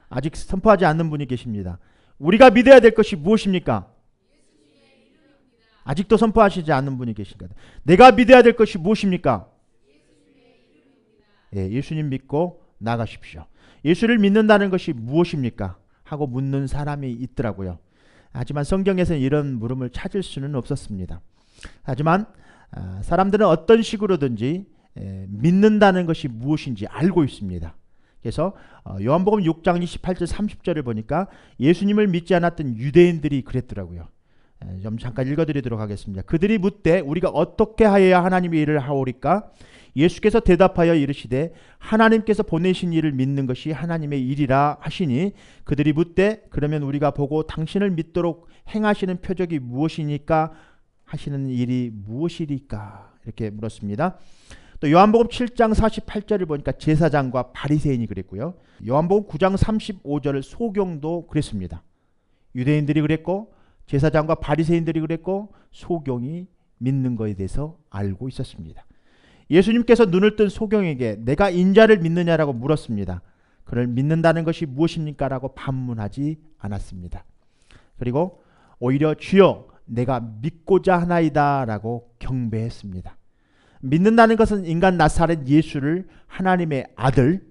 아직 선포하지 않는 분이 계십니다. 우리가 믿어야 될 것이 무엇입니까? 아직도 선포하시지 않는 분이 계십니다. 내가 믿어야 될 것이 무엇입니까? 예, 예수님 믿고 나가십시오. 예수를 믿는다는 것이 무엇입니까? 하고 묻는 사람이 있더라고요. 하지만 성경에서는 이런 물음을 찾을 수는 없었습니다. 하지만 사람들은 어떤 식으로든지 믿는다는 것이 무엇인지 알고 있습니다. 그래서 요한복음 6장 28절 30절을 보니까 예수님을 믿지 않았던 유대인들이 그랬더라고요. 좀 잠깐 읽어드리도록 하겠습니다. 그들이 묻되 우리가 어떻게 하여야 하나님의 일을 하오리까? 예수께서 대답하여 이르시되 하나님께서 보내신 일을 믿는 것이 하나님의 일이라 하시니 그들이 묻되 그러면 우리가 보고 당신을 믿도록 행하시는 표적이 무엇이니까 하시는 일이 무엇이리까? 이렇게 물었습니다. 또 요한복음 7장 48절을 보니까 제사장과 바리새인이 그랬고요. 요한복음 9장 35절을 소경도 그랬습니다. 유대인들이 그랬고 제사장과 바리새인들이 그랬고 소경이 믿는 것에 대해서 알고 있었습니다. 예수님께서 눈을 뜬 소경에게 내가 인자를 믿느냐라고 물었습니다. 그를 믿는다는 것이 무엇입니까? 라고 반문하지 않았습니다. 그리고 오히려 주여 내가 믿고자 하나이다 라고 경배했습니다. 믿는다는 것은 인간 나사렛 예수를 하나님의 아들,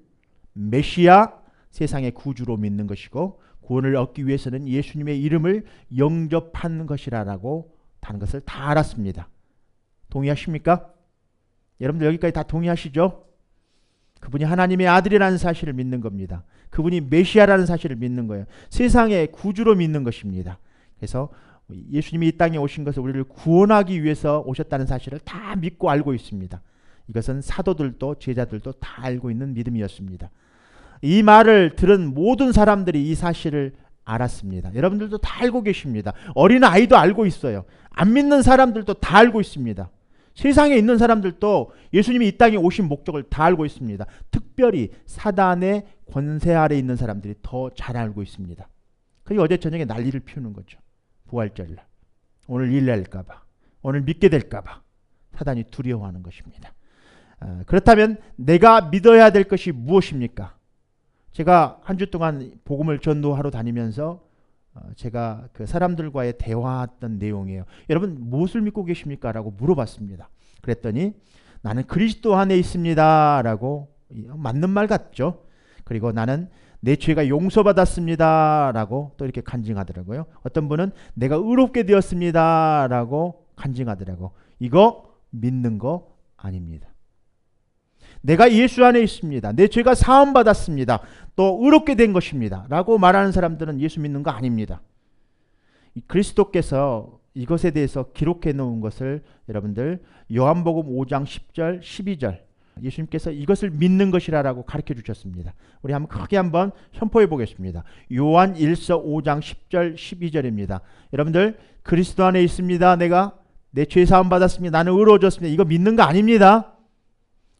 메시아, 세상의 구주로 믿는 것이고 구원을 얻기 위해서는 예수님의 이름을 영접하는 것이라고 다른 것을 다 알았습니다. 동의하십니까? 여러분들 여기까지 다 동의하시죠? 그분이 하나님의 아들이라는 사실을 믿는 겁니다. 그분이 메시아라는 사실을 믿는 거예요. 세상의 구주로 믿는 것입니다. 그래서 예수님이 이 땅에 오신 것을 우리를 구원하기 위해서 오셨다는 사실을 다 믿고 알고 있습니다. 이것은 사도들도 제자들도 다 알고 있는 믿음이었습니다. 이 말을 들은 모든 사람들이 이 사실을 알았습니다. 여러분들도 다 알고 계십니다. 어린아이도 알고 있어요. 안 믿는 사람들도 다 알고 있습니다. 세상에 있는 사람들도 예수님이 이 땅에 오신 목적을 다 알고 있습니다. 특별히 사단의 권세 아래 있는 사람들이 더 잘 알고 있습니다. 그게 어제 저녁에 난리를 피우는 거죠. 부활절날. 오늘 일 날까봐, 오늘 믿게 될까봐 사단이 두려워하는 것입니다. 그렇다면 내가 믿어야 될 것이 무엇입니까? 제가 한 주 동안 복음을 전도하러 다니면서 제가 그 사람들과의 대화했던 내용이에요. 여러분 무엇을 믿고 계십니까? 라고 물어봤습니다. 그랬더니 나는 그리스도 안에 있습니다 라고, 맞는 말 같죠. 그리고 나는 내 죄가 용서받았습니다 라고 또 이렇게 간증하더라고요. 어떤 분은 내가 의롭게 되었습니다 라고 간증하더라고요. 이거 믿는 거 아닙니다. 내가 예수 안에 있습니다. 내 죄가 사함받았습니다. 또 의롭게 된 것입니다 라고 말하는 사람들은 예수 믿는 거 아닙니다. 그리스도께서 이것에 대해서 기록해 놓은 것을 여러분들 요한복음 5장 10절 12절 예수님께서 이것을 믿는 것이라고 가르쳐 주셨습니다. 우리 한번 크게 한번 선포해 보겠습니다. 요한 1서 5장 10절 12절입니다. 여러분들 그리스도 안에 있습니다. 내가 내 죄 사함 받았습니다. 나는 의로워졌습니다. 이거 믿는 거 아닙니다.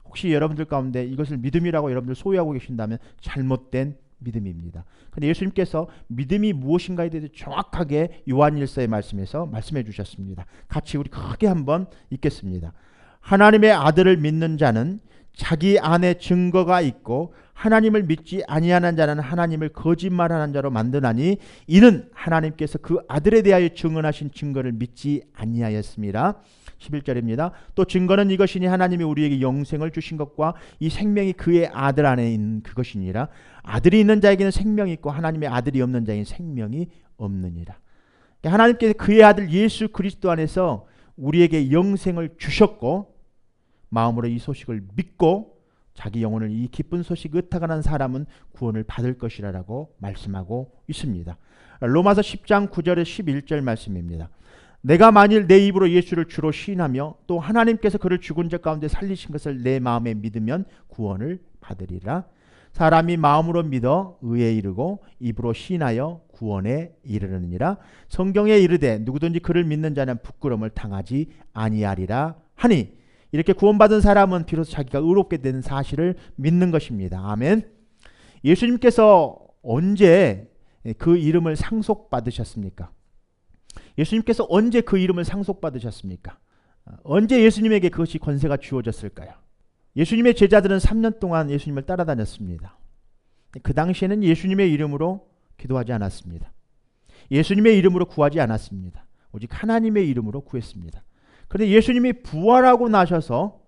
혹시 여러분들 가운데 이것을 믿음이라고 여러분들 소유하고 계신다면 잘못된 믿음입니다. 그런데 예수님께서 믿음이 무엇인가에 대해서 정확하게 요한일서의 말씀에서 말씀해 주셨습니다. 같이 우리 크게 한번 읽겠습니다. 하나님의 아들을 믿는 자는 자기 안에 증거가 있고 하나님을 믿지 아니하는 자는 하나님을 거짓말하는 자로 만드나니 이는 하나님께서 그 아들에 대하여 증언하신 증거를 믿지 아니하였습니다. 11절입니다. 또 증거는 이것이니 하나님이 우리에게 영생을 주신 것과 이 생명이 그의 아들 안에 있는 그것이니라. 아들이 있는 자에게는 생명이 있고 하나님의 아들이 없는 자에게는 생명이 없느니라. 하나님께서 그의 아들 예수 그리스도 안에서 우리에게 영생을 주셨고 마음으로 이 소식을 믿고 자기 영혼을 이 기쁜 소식 의탁하는 사람은 구원을 받을 것이라고 말씀하고 있습니다. 로마서 10장 9절에 11절 말씀입니다. 내가 만일 내 입으로 예수를 주로 시인하며 또 하나님께서 그를 죽은 자 가운데 살리신 것을 내 마음에 믿으면 구원을 받으리라. 사람이 마음으로 믿어 의에 이르고 입으로 시인하여 구원에 이르느니라. 성경에 이르되 누구든지 그를 믿는 자는 부끄러움을 당하지 아니하리라 하니, 이렇게 구원받은 사람은 비로소 자기가 의롭게 되는 사실을 믿는 것입니다. 아멘. 예수님께서 언제 그 이름을 상속받으셨습니까? 예수님께서 언제 그 이름을 상속받으셨습니까? 언제 예수님에게 그것이 권세가 주어졌을까요? 예수님의 제자들은 3년 동안 예수님을 따라다녔습니다. 그 당시에는 예수님의 이름으로 기도하지 않았습니다. 예수님의 이름으로 구하지 않았습니다. 오직 하나님의 이름으로 구했습니다. 그런데 예수님이 부활하고 나셔서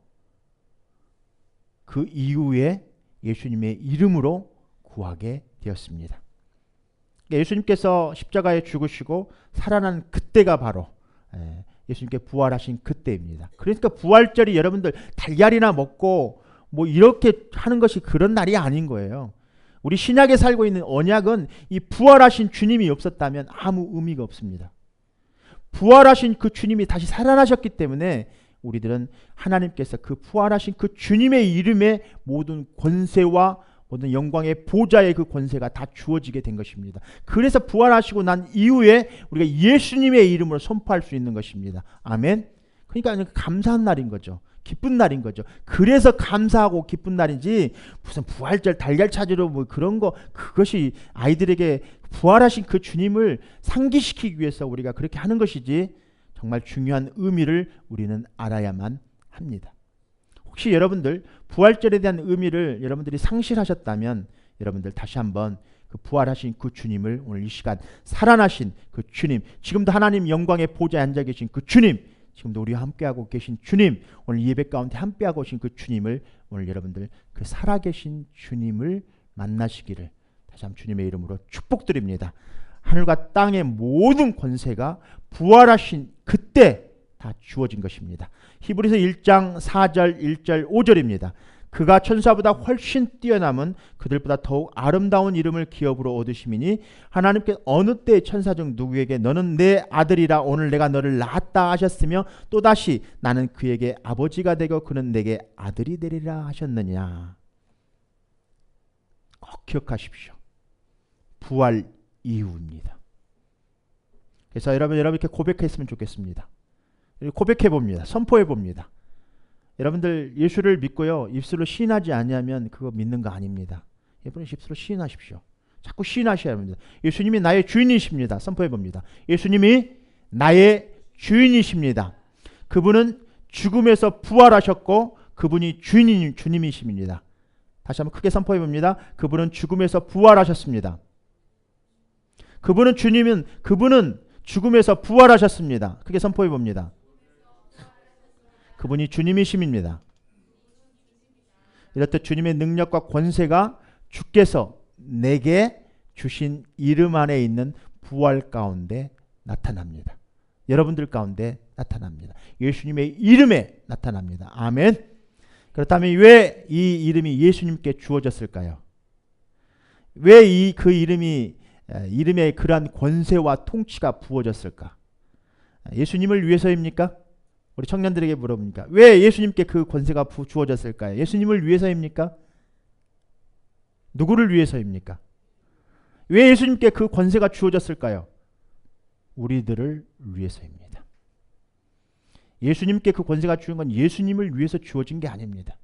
그 이후에 예수님의 이름으로 구하게 되었습니다. 예수님께서 십자가에 죽으시고 살아난 그때가 바로 예수님께 부활하신 그때입니다. 그러니까 부활절이 여러분들 달걀이나 먹고 뭐 이렇게 하는 것이 그런 날이 아닌 거예요. 우리 신약에 살고 있는 언약은 이 부활하신 주님이 없었다면 아무 의미가 없습니다. 부활하신 그 주님이 다시 살아나셨기 때문에 우리들은 하나님께서 그 부활하신 그 주님의 이름에 모든 권세와 모든 영광의 보좌의 그 권세가 다 주어지게 된 것입니다. 그래서 부활하시고 난 이후에 우리가 예수님의 이름으로 선포할 수 있는 것입니다. 아멘. 그러니까 감사한 날인 거죠. 기쁜 날인 거죠. 그래서 감사하고 기쁜 날이지 무슨 부활절 달걀 찾으러 뭐 그런 거, 그것이 아이들에게 부활하신 그 주님을 상기시키기 위해서 우리가 그렇게 하는 것이지 정말 중요한 의미를 우리는 알아야만 합니다. 혹시 여러분들 부활절에 대한 의미를 여러분들이 상실하셨다면 여러분들 다시 한번 그 부활하신 그 주님을 오늘 이 시간 살아나신 그 주님, 지금도 하나님 영광의 보좌에 앉아 계신 그 주님, 지금도 우리와 함께하고 계신 주님, 오늘 예배 가운데 함께하고 계신 그 주님을 오늘 여러분들 그 살아계신 주님을 만나시기를 다시 한번 주님의 이름으로 축복드립니다. 하늘과 땅의 모든 권세가 부활하신 그때 다 주어진 것입니다. 히브리서 1장 4절 1절 5절입니다. 그가 천사보다 훨씬 뛰어남은 그들보다 더욱 아름다운 이름을 기업으로 얻으심이니 하나님께 어느 때 천사 중 누구에게 너는 내 아들이라 오늘 내가 너를 낳았다 하셨으며 또다시 나는 그에게 아버지가 되고 그는 내게 아들이 되리라 하셨느냐. 꼭 기억하십시오. 부활 이후입니다. 그래서 여러분 이렇게 고백했으면 좋겠습니다. 고백해 봅니다. 선포해 봅니다. 여러분들 예수를 믿고요 입술로 시인하지 아니하면 그거 믿는 거 아닙니다. 여러분 입술로 시인하십시오. 자꾸 시인하셔야 합니다. 예수님이 나의 주인이십니다. 선포해 봅니다. 예수님이 나의 주인이십니다. 그분은 죽음에서 부활하셨고 그분이 주님이십니다. 다시 한번 크게 선포해 봅니다. 그분은 죽음에서 부활하셨습니다. 그분은 죽음에서 부활하셨습니다. 크게 선포해 봅니다. 그분이 주님이십니다. 이렇듯 주님의 능력과 권세가 주께서 내게 주신 이름 안에 있는 부활 가운데 나타납니다. 여러분들 가운데 나타납니다. 예수님의 이름에 나타납니다. 아멘. 그렇다면 왜 이 이름이 예수님께 주어졌을까요? 왜 그 이름에 그러한 권세와 통치가 부어졌을까? 예수님을 위해서입니까? 우리 청년들에게 물어봅니까? 왜 예수님께 그 권세가 주어졌을까요? 예수님을 위해서입니까? 누구를 위해서입니까? 왜 예수님께 그 권세가 주어졌을까요? 우리들을 위해서입니다. 예수님께 그 권세가 주어진 건 예수님을 위해서 주어진 게 아닙니다.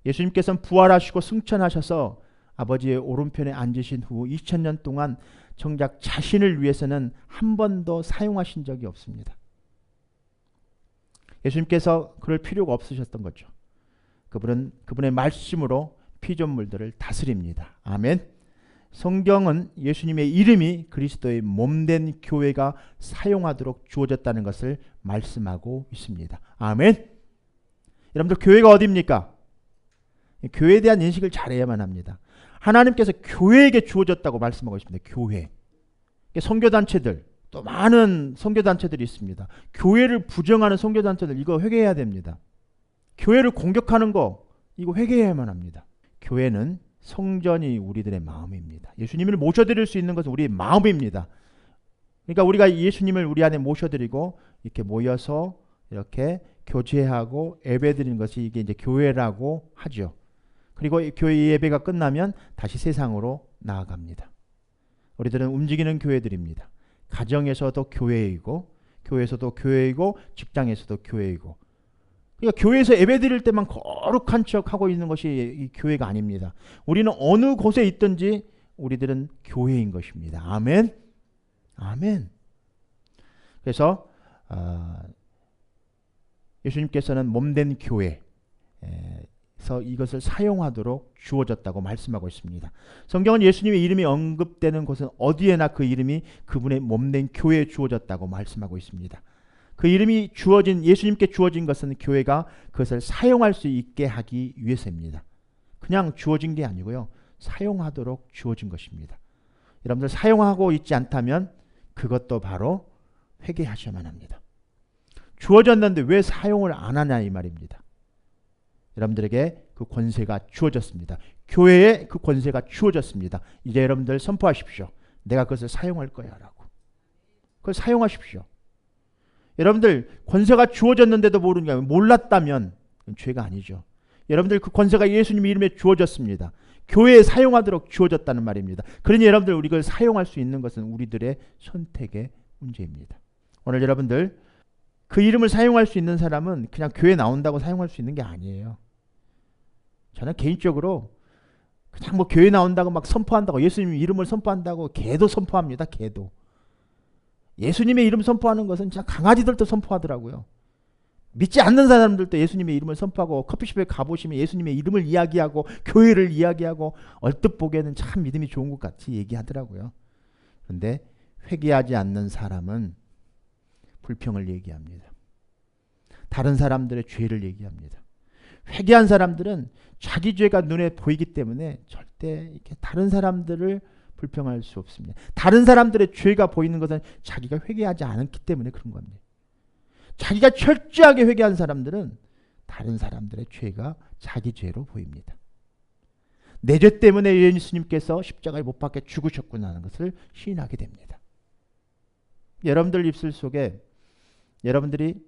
예수님께서는 부활하시고 승천하셔서 아버지의 오른편에 앉으신 후 2000년 동안 정작 자신을 위해서는 한 번도 사용하신 적이 없습니다. 예수님께서 그럴 필요가 없으셨던 거죠. 그분은 그분의 말씀으로 피조물들을 다스립니다. 아멘. 성경은 예수님의 이름이 그리스도의 몸된 교회가 사용하도록 주어졌다는 것을 말씀하고 있습니다. 아멘. 여러분들 교회가 어디입니까? 교회에 대한 인식을 잘해야만 합니다. 하나님께서 교회에게 주어졌다고 말씀하고 있습니다. 교회. 선교단체들, 또 많은 선교단체들이 있습니다. 교회를 부정하는 선교단체들 이거 회개해야 됩니다. 교회를 공격하는 거 이거 회개해야만 합니다. 교회는 성전이 우리들의 마음입니다. 예수님을 모셔드릴 수 있는 것은 우리의 마음입니다. 그러니까 우리가 예수님을 우리 안에 모셔드리고 이렇게 모여서 이렇게 교제하고 예배드리는 것이 이게 이제 교회라고 하죠. 그리고 교회 예배가 끝나면 다시 세상으로 나아갑니다. 우리들은 움직이는 교회들입니다. 가정에서도 교회이고 교회에서도 교회이고 직장에서도 교회이고 그러니까 교회에서 예배드릴 때만 거룩한 척하고 있는 것이 이 교회가 아닙니다. 우리는 어느 곳에 있든지 우리들은 교회인 것입니다. 아멘. 아멘. 그래서 예수님께서는 몸된 교회에서 이것을 사용하도록 주어졌다고 말씀하고 있습니다. 성경은 예수님의 이름이 언급되는 곳은 어디에나 그 이름이 그분의 몸된 교회에 주어졌다고 말씀하고 있습니다. 그 이름이 예수님께 주어진 것은 교회가 그것을 사용할 수 있게 하기 위해서입니다. 그냥 주어진 게 아니고요. 사용하도록 주어진 것입니다. 여러분들 사용하고 있지 않다면 그것도 바로 회개하셔야만 합니다. 주어졌는데 왜 사용을 안 하냐 이 말입니다. 여러분들에게 그 권세가 주어졌습니다. 교회에 그 권세가 주어졌습니다. 이제 여러분들 선포하십시오. 내가 그것을 사용할 거야 라고. 그걸 사용하십시오. 여러분들 권세가 주어졌는데도 모르는 몰랐다면 그건 죄가 아니죠. 여러분들 그 권세가 예수님 이름에 주어졌습니다. 교회에 사용하도록 주어졌다는 말입니다. 그러니 여러분들 우리 그걸 사용할 수 있는 것은 우리들의 선택의 문제입니다. 오늘 여러분들 그 이름을 사용할 수 있는 사람은 그냥 교회 나온다고 사용할 수 있는 게 아니에요. 저는 개인적으로 그냥 뭐 교회 나온다고 막 선포한다고 예수님 이름을 선포한다고 개도 선포합니다. 개도. 예수님의 이름 선포하는 것은 진짜 강아지들도 선포하더라고요. 믿지 않는 사람들도 예수님의 이름을 선포하고 커피숍에 가보시면 예수님의 이름을 이야기하고 교회를 이야기하고 얼뜻 보기에는 참 믿음이 좋은 것 같이 얘기하더라고요. 그런데 회개하지 않는 사람은 불평을 얘기합니다. 다른 사람들의 죄를 얘기합니다. 회개한 사람들은 자기 죄가 눈에 보이기 때문에 절대 이렇게 다른 사람들을 불평할 수 없습니다. 다른 사람들의 죄가 보이는 것은 자기가 회개하지 않았기 때문에 그런 겁니다. 자기가 철저하게 회개한 사람들은 다른 사람들의 죄가 자기 죄로 보입니다. 내 죄 때문에 예수님께서 십자가에 못 박혀 죽으셨구나 하는 것을 시인하게 됩니다. 여러분들 입술 속에 여러분들이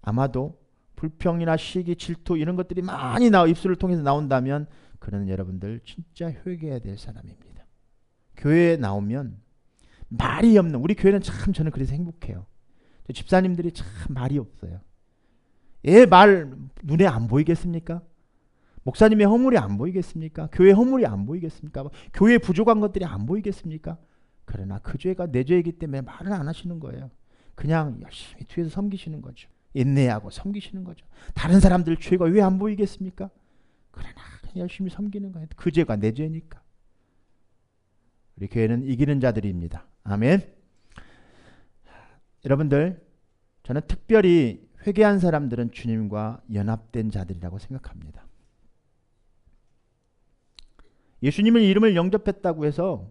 아마도 불평이나 시기, 질투 이런 것들이 많이 입술을 통해서 나온다면 그는 여러분들 진짜 회개해야 될 사람입니다. 교회에 나오면 말이 없는, 우리 교회는 참 저는 그래서 행복해요. 집사님들이 참 말이 없어요. 말 눈에 안 보이겠습니까? 목사님의 허물이 안 보이겠습니까? 교회 허물이 안 보이겠습니까? 교회에 부족한 것들이 안 보이겠습니까? 그러나 그 죄가 내 죄이기 때문에 말을 안 하시는 거예요. 그냥 열심히 뒤에서 섬기시는 거죠. 인내하고 섬기시는 거죠. 다른 사람들 죄가 왜 안 보이겠습니까? 그러나 그냥 열심히 섬기는 거예요. 그 죄가 내 죄니까. 우리 교회는 이기는 자들입니다. 아멘. 여러분들, 저는 특별히 회개한 사람들은 주님과 연합된 자들이라고 생각합니다. 예수님의 이름을 영접했다고 해서,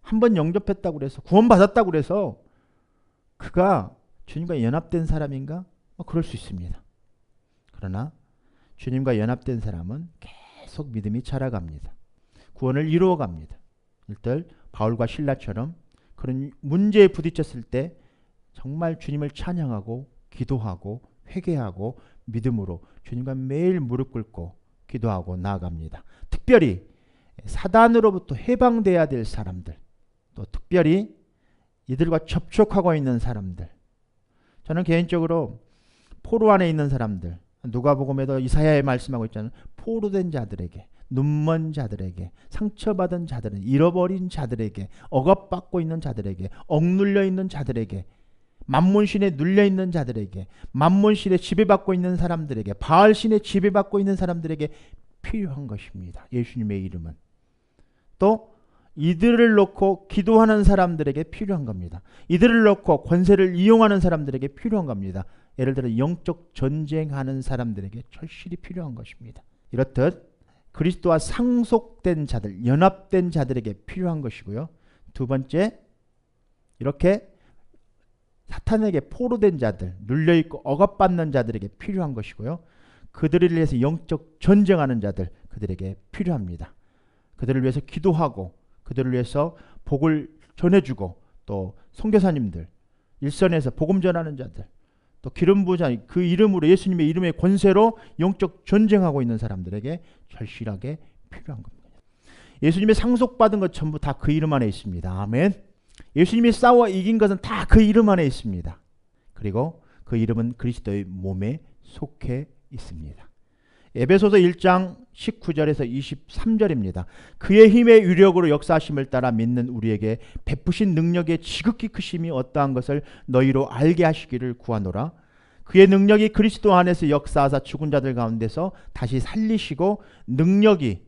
한번 영접했다고 해서, 구원받았다고 해서 그가 주님과 연합된 사람인가? 그럴 수 있습니다. 그러나 주님과 연합된 사람은 계속 믿음이 자라갑니다. 구원을 이루어갑니다. 일단 바울과 실라처럼 그런 문제에 부딪혔을 때 정말 주님을 찬양하고 기도하고 회개하고 믿음으로 주님과 매일 무릎 꿇고 기도하고 나아갑니다. 특별히 사단으로부터 해방돼야 될 사람들, 또 특별히 이들과 접촉하고 있는 사람들, 저는 개인적으로 포로 안에 있는 사람들, 누가복음에도 이사야에 말씀하고 있잖아요. 포로된 자들에게, 눈먼 자들에게, 상처받은 자들은, 잃어버린 자들에게, 억압받고 있는 자들에게, 억눌려 있는 자들에게, 만몬신에 눌려 있는 자들에게, 만몬신에 지배받고 있는 사람들에게, 바알신에 지배받고 있는 사람들에게 필요한 것입니다. 예수님의 이름은. 또 이들을 놓고 기도하는 사람들에게 필요한 겁니다. 이들을 놓고 권세를 이용하는 사람들에게 필요한 겁니다. 예를 들어 영적 전쟁하는 사람들에게 절실히 필요한 것입니다. 이렇듯 그리스도와 상속된 자들, 연합된 자들에게 필요한 것이고요. 두 번째, 이렇게 사탄에게 포로된 자들, 눌려있고 억압받는 자들에게 필요한 것이고요. 그들을 위해서 영적 전쟁하는 자들, 그들에게 필요합니다. 그들을 위해서 기도하고 그들을 위해서 복을 전해주고, 또 선교사님들, 일선에서 복음 전하는 자들, 또 기름 부자, 그 이름으로, 예수님의 이름의 권세로 영적 전쟁하고 있는 사람들에게 절실하게 필요한 겁니다. 예수님의 상속받은 것 전부 다 그 이름 안에 있습니다. 아멘. 예수님이 싸워 이긴 것은 다 그 이름 안에 있습니다. 그리고 그 이름은 그리스도의 몸에 속해 있습니다. 에베소서 1장 19절에서 23절입니다. 그의 힘의 위력으로 역사하심을 따라 믿는 우리에게 베푸신 능력의 지극히 크심이 어떠한 것을 너희로 알게 하시기를 구하노라. 그의 능력이 그리스도 안에서 역사하사 죽은 자들 가운데서 다시 살리시고, 능력이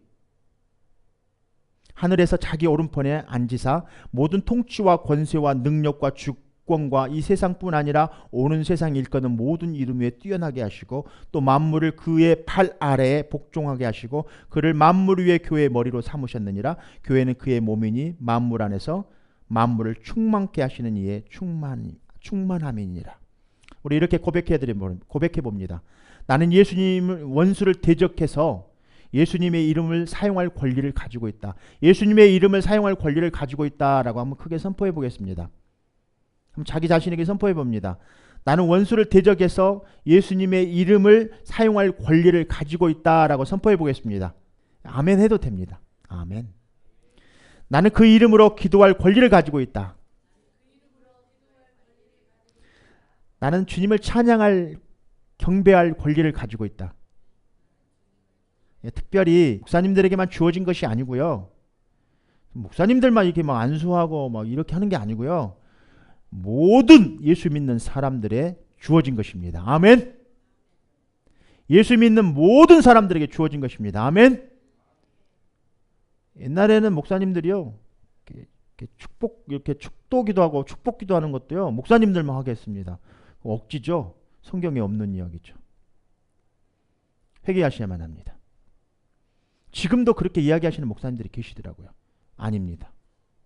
하늘에서 자기 오른편에 앉으사 모든 통치와 권세와 능력과 주권과 이 세상뿐 아니라 오는 세상 일거는 모든 이름 위에 뛰어나게 하시고, 또 만물을 그의 팔 아래에 복종하게 하시고, 그를 만물 위에 교회의 머리로 삼으셨느니라. 교회는 그의 몸이니 만물 안에서 만물을 충만케 하시는 이의 충만함이니라. 우리 이렇게 고백해 봅니다. 나는 예수님을 원수를 대적해서 예수님의 이름을 사용할 권리를 가지고 있다. 예수님의 이름을 사용할 권리를 가지고 있다라고 한번 크게 선포해 보겠습니다. 그럼 자기 자신에게 선포해 봅니다. 나는 원수를 대적해서 예수님의 이름을 사용할 권리를 가지고 있다라고 선포해 보겠습니다. 아멘 해도 됩니다. 아멘. 나는 그 이름으로 기도할 권리를 가지고 있다. 나는 주님을 찬양할, 경배할 권리를 가지고 있다. 특별히 목사님들에게만 주어진 것이 아니고요. 목사님들만 이렇게 막 안수하고 막 이렇게 하는 게 아니고요. 모든 예수 믿는 사람들의 주어진 것입니다. 아멘. 예수 믿는 모든 사람들에게 주어진 것입니다. 아멘. 옛날에는 목사님들이요, 이렇게 축도기도 하고 축복기도 하는 것도요, 목사님들만 하게 했습니다. 억지죠. 성경에 없는 이야기죠. 회개하셔야만 합니다. 지금도 그렇게 이야기하시는 목사님들이 계시더라고요. 아닙니다.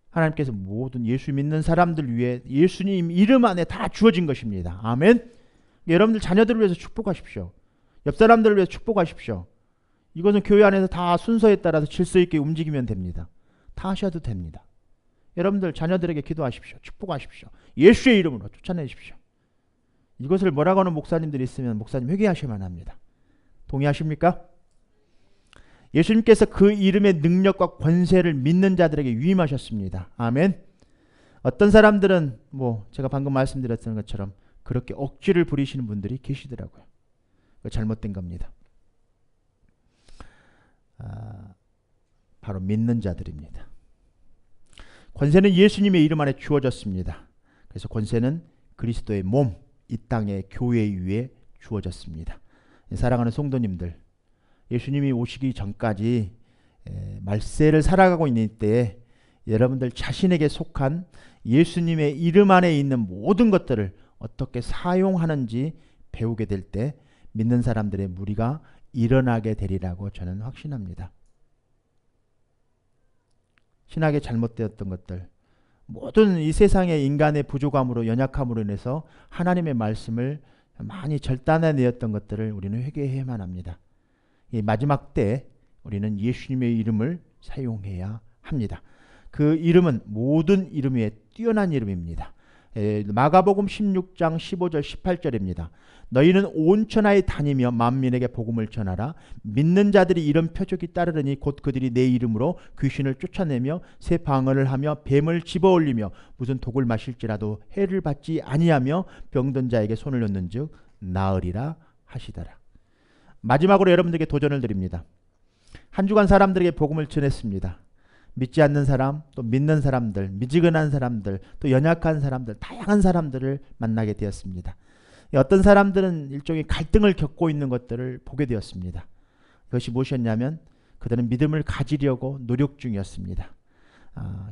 하나님께서 모든 예수 믿는 사람들 위해 예수님 이름 안에 다 주어진 것입니다. 아멘. 여러분들 자녀들을 위해서 축복하십시오. 옆 사람들을 위해서 축복하십시오. 이것은 교회 안에서 다 순서에 따라서 질서 있게 움직이면 됩니다. 다 하셔도 됩니다. 여러분들 자녀들에게 기도하십시오. 축복하십시오. 예수의 이름으로 쫓아내십시오. 이것을 뭐라고 하는 목사님들이 있으면 목사님 회개하셔야만 합니다. 동의하십니까? 예수님께서 그 이름의 능력과 권세를 믿는 자들에게 위임하셨습니다. 아멘. 어떤 사람들은 제가 방금 말씀드렸던 것처럼 그렇게 억지를 부리시는 분들이 계시더라고요. 잘못된 겁니다. 바로 믿는 자들입니다. 권세는 예수님의 이름 안에 주어졌습니다. 그래서 권세는 그리스도의 몸, 이 땅의 교회 위에 주어졌습니다. 사랑하는 성도님들, 예수님이 오시기 전까지 말세를 살아가고 있는 때에 여러분들 자신에게 속한 예수님의 이름 안에 있는 모든 것들을 어떻게 사용하는지 배우게 될 때 믿는 사람들의 무리가 일어나게 되리라고 저는 확신합니다. 신학에 잘못되었던 것들, 모든 이 세상의 인간의 부족함으로 연약함으로 인해서 하나님의 말씀을 많이 절단해내었던 것들을 우리는 회개해야만 합니다. 이 마지막 때 우리는 예수님의 이름을 사용해야 합니다. 그 이름은 모든 이름 위에 뛰어난 이름입니다. 마가복음 16장 15절 18절입니다. 너희는 온 천하에 다니며 만민에게 복음을 전하라. 믿는 자들이 이런 표적이 따르리니 곧 그들이 내 이름으로 귀신을 쫓아내며 새 방언을 하며 뱀을 집어올리며 무슨 독을 마실지라도 해를 받지 아니하며 병든 자에게 손을 놓는즉 나으리라 하시더라. 마지막으로 여러분들에게 도전을 드립니다. 한 주간 사람들에게 복음을 전했습니다. 믿지 않는 사람, 또 믿는 사람들, 미지근한 사람들, 또 연약한 사람들, 다양한 사람들을 만나게 되었습니다. 어떤 사람들은 일종의 갈등을 겪고 있는 것들을 보게 되었습니다. 그것이 무엇이었냐면 그들은 믿음을 가지려고 노력 중이었습니다.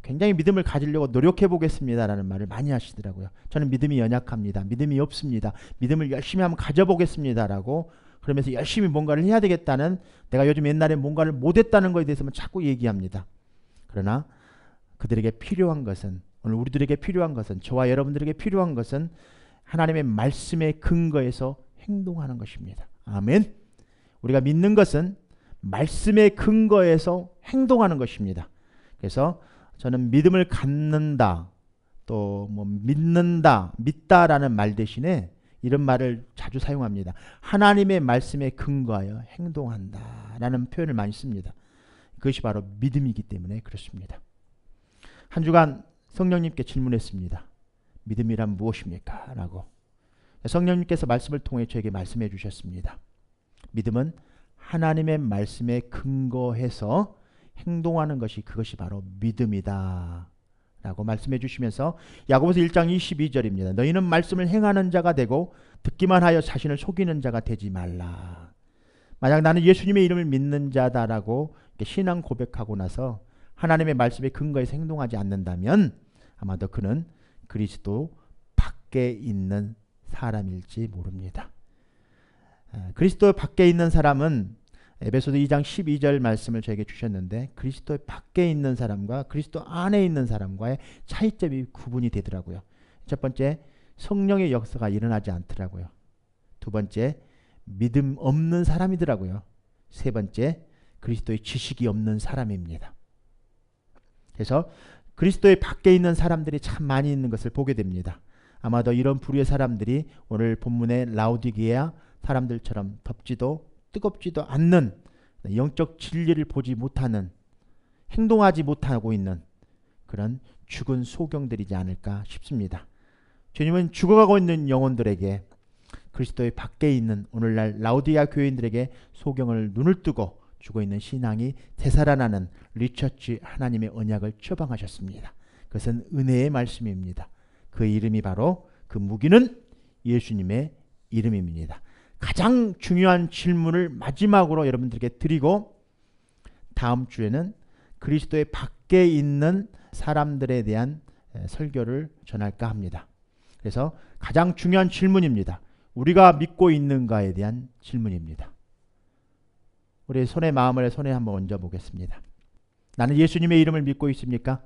굉장히 믿음을 가지려고 노력해 보겠습니다라는 말을 많이 하시더라고요. 저는 믿음이 연약합니다. 믿음이 없습니다. 믿음을 열심히 한번 가져보겠습니다라고, 그러면서 열심히 뭔가를 해야 되겠다는, 내가 요즘 옛날에 뭔가를 못했다는 것에 대해서만 자꾸 얘기합니다. 그러나 그들에게 필요한 것은, 오늘 우리들에게 필요한 것은, 저와 여러분들에게 필요한 것은 하나님의 말씀의 근거에서 행동하는 것입니다. 아멘. 우리가 믿는 것은 말씀의 근거에서 행동하는 것입니다. 그래서 저는 믿음을 갖는다, 또 믿는다, 믿다라는 말 대신에 이런 말을 자주 사용합니다. 하나님의 말씀에 근거하여 행동한다라는 표현을 많이 씁니다. 그것이 바로 믿음이기 때문에 그렇습니다. 한 주간 성령님께 질문했습니다. 믿음이란 무엇입니까? 라고. 성령님께서 말씀을 통해 저에게 말씀해 주셨습니다. 믿음은 하나님의 말씀에 근거해서 행동하는 것이, 그것이 바로 믿음이다 라고 말씀해 주시면서 야고보서 1장 22절입니다. 너희는 말씀을 행하는 자가 되고 듣기만 하여 자신을 속이는 자가 되지 말라. 만약 나는 예수님의 이름을 믿는 자다라고 신앙 고백하고 나서 하나님의 말씀에 근거해서 행동하지 않는다면 아마도 그는 그리스도 밖에 있는 사람일지 모릅니다. 그리스도 밖에 있는 사람은 에베소서 2장 12절 말씀을 저에게 주셨는데, 그리스도 밖에 있는 사람과 그리스도 안에 있는 사람과의 차이점이 구분이 되더라고요. 첫 번째, 성령의 역사가 일어나지 않더라고요. 두 번째, 믿음 없는 사람이더라고요. 세 번째, 그리스도의 지식이 없는 사람입니다. 그래서 그리스도의 밖에 있는 사람들이 참 많이 있는 것을 보게 됩니다. 아마도 이런 부류의 사람들이 오늘 본문의 라오디게아 사람들처럼 덥지도 뜨겁지도 않는, 영적 진리를 보지 못하는, 행동하지 못하고 있는 그런 죽은 소경들이지 않을까 싶습니다. 주님은 죽어가고 있는 영혼들에게, 그리스도의 밖에 있는 오늘날 라오디게아 교인들에게 소경을 눈을 뜨고 죽어있는 신앙이 되살아나는 리처치 하나님의 언약을 처방하셨습니다. 그것은 은혜의 말씀입니다. 그 이름이 바로, 그 무기는 예수님의 이름입니다. 가장 중요한 질문을 마지막으로 여러분들에게 드리고 다음 주에는 그리스도의 밖에 있는 사람들에 대한 설교를 전할까 합니다. 그래서 가장 중요한 질문입니다. 우리가 믿고 있는가에 대한 질문입니다. 우리 손에 마음을 손에 한번 얹어 보겠습니다. 나는 예수님의 이름을 믿고 있습니까?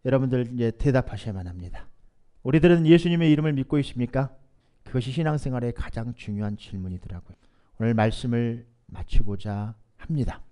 여러분들 이제 대답하셔야만 합니다. 우리들은 예수님의 이름을 믿고 있습니까? 그것이 신앙생활의 가장 중요한 질문이더라고요. 오늘 말씀을 마치고자 합니다.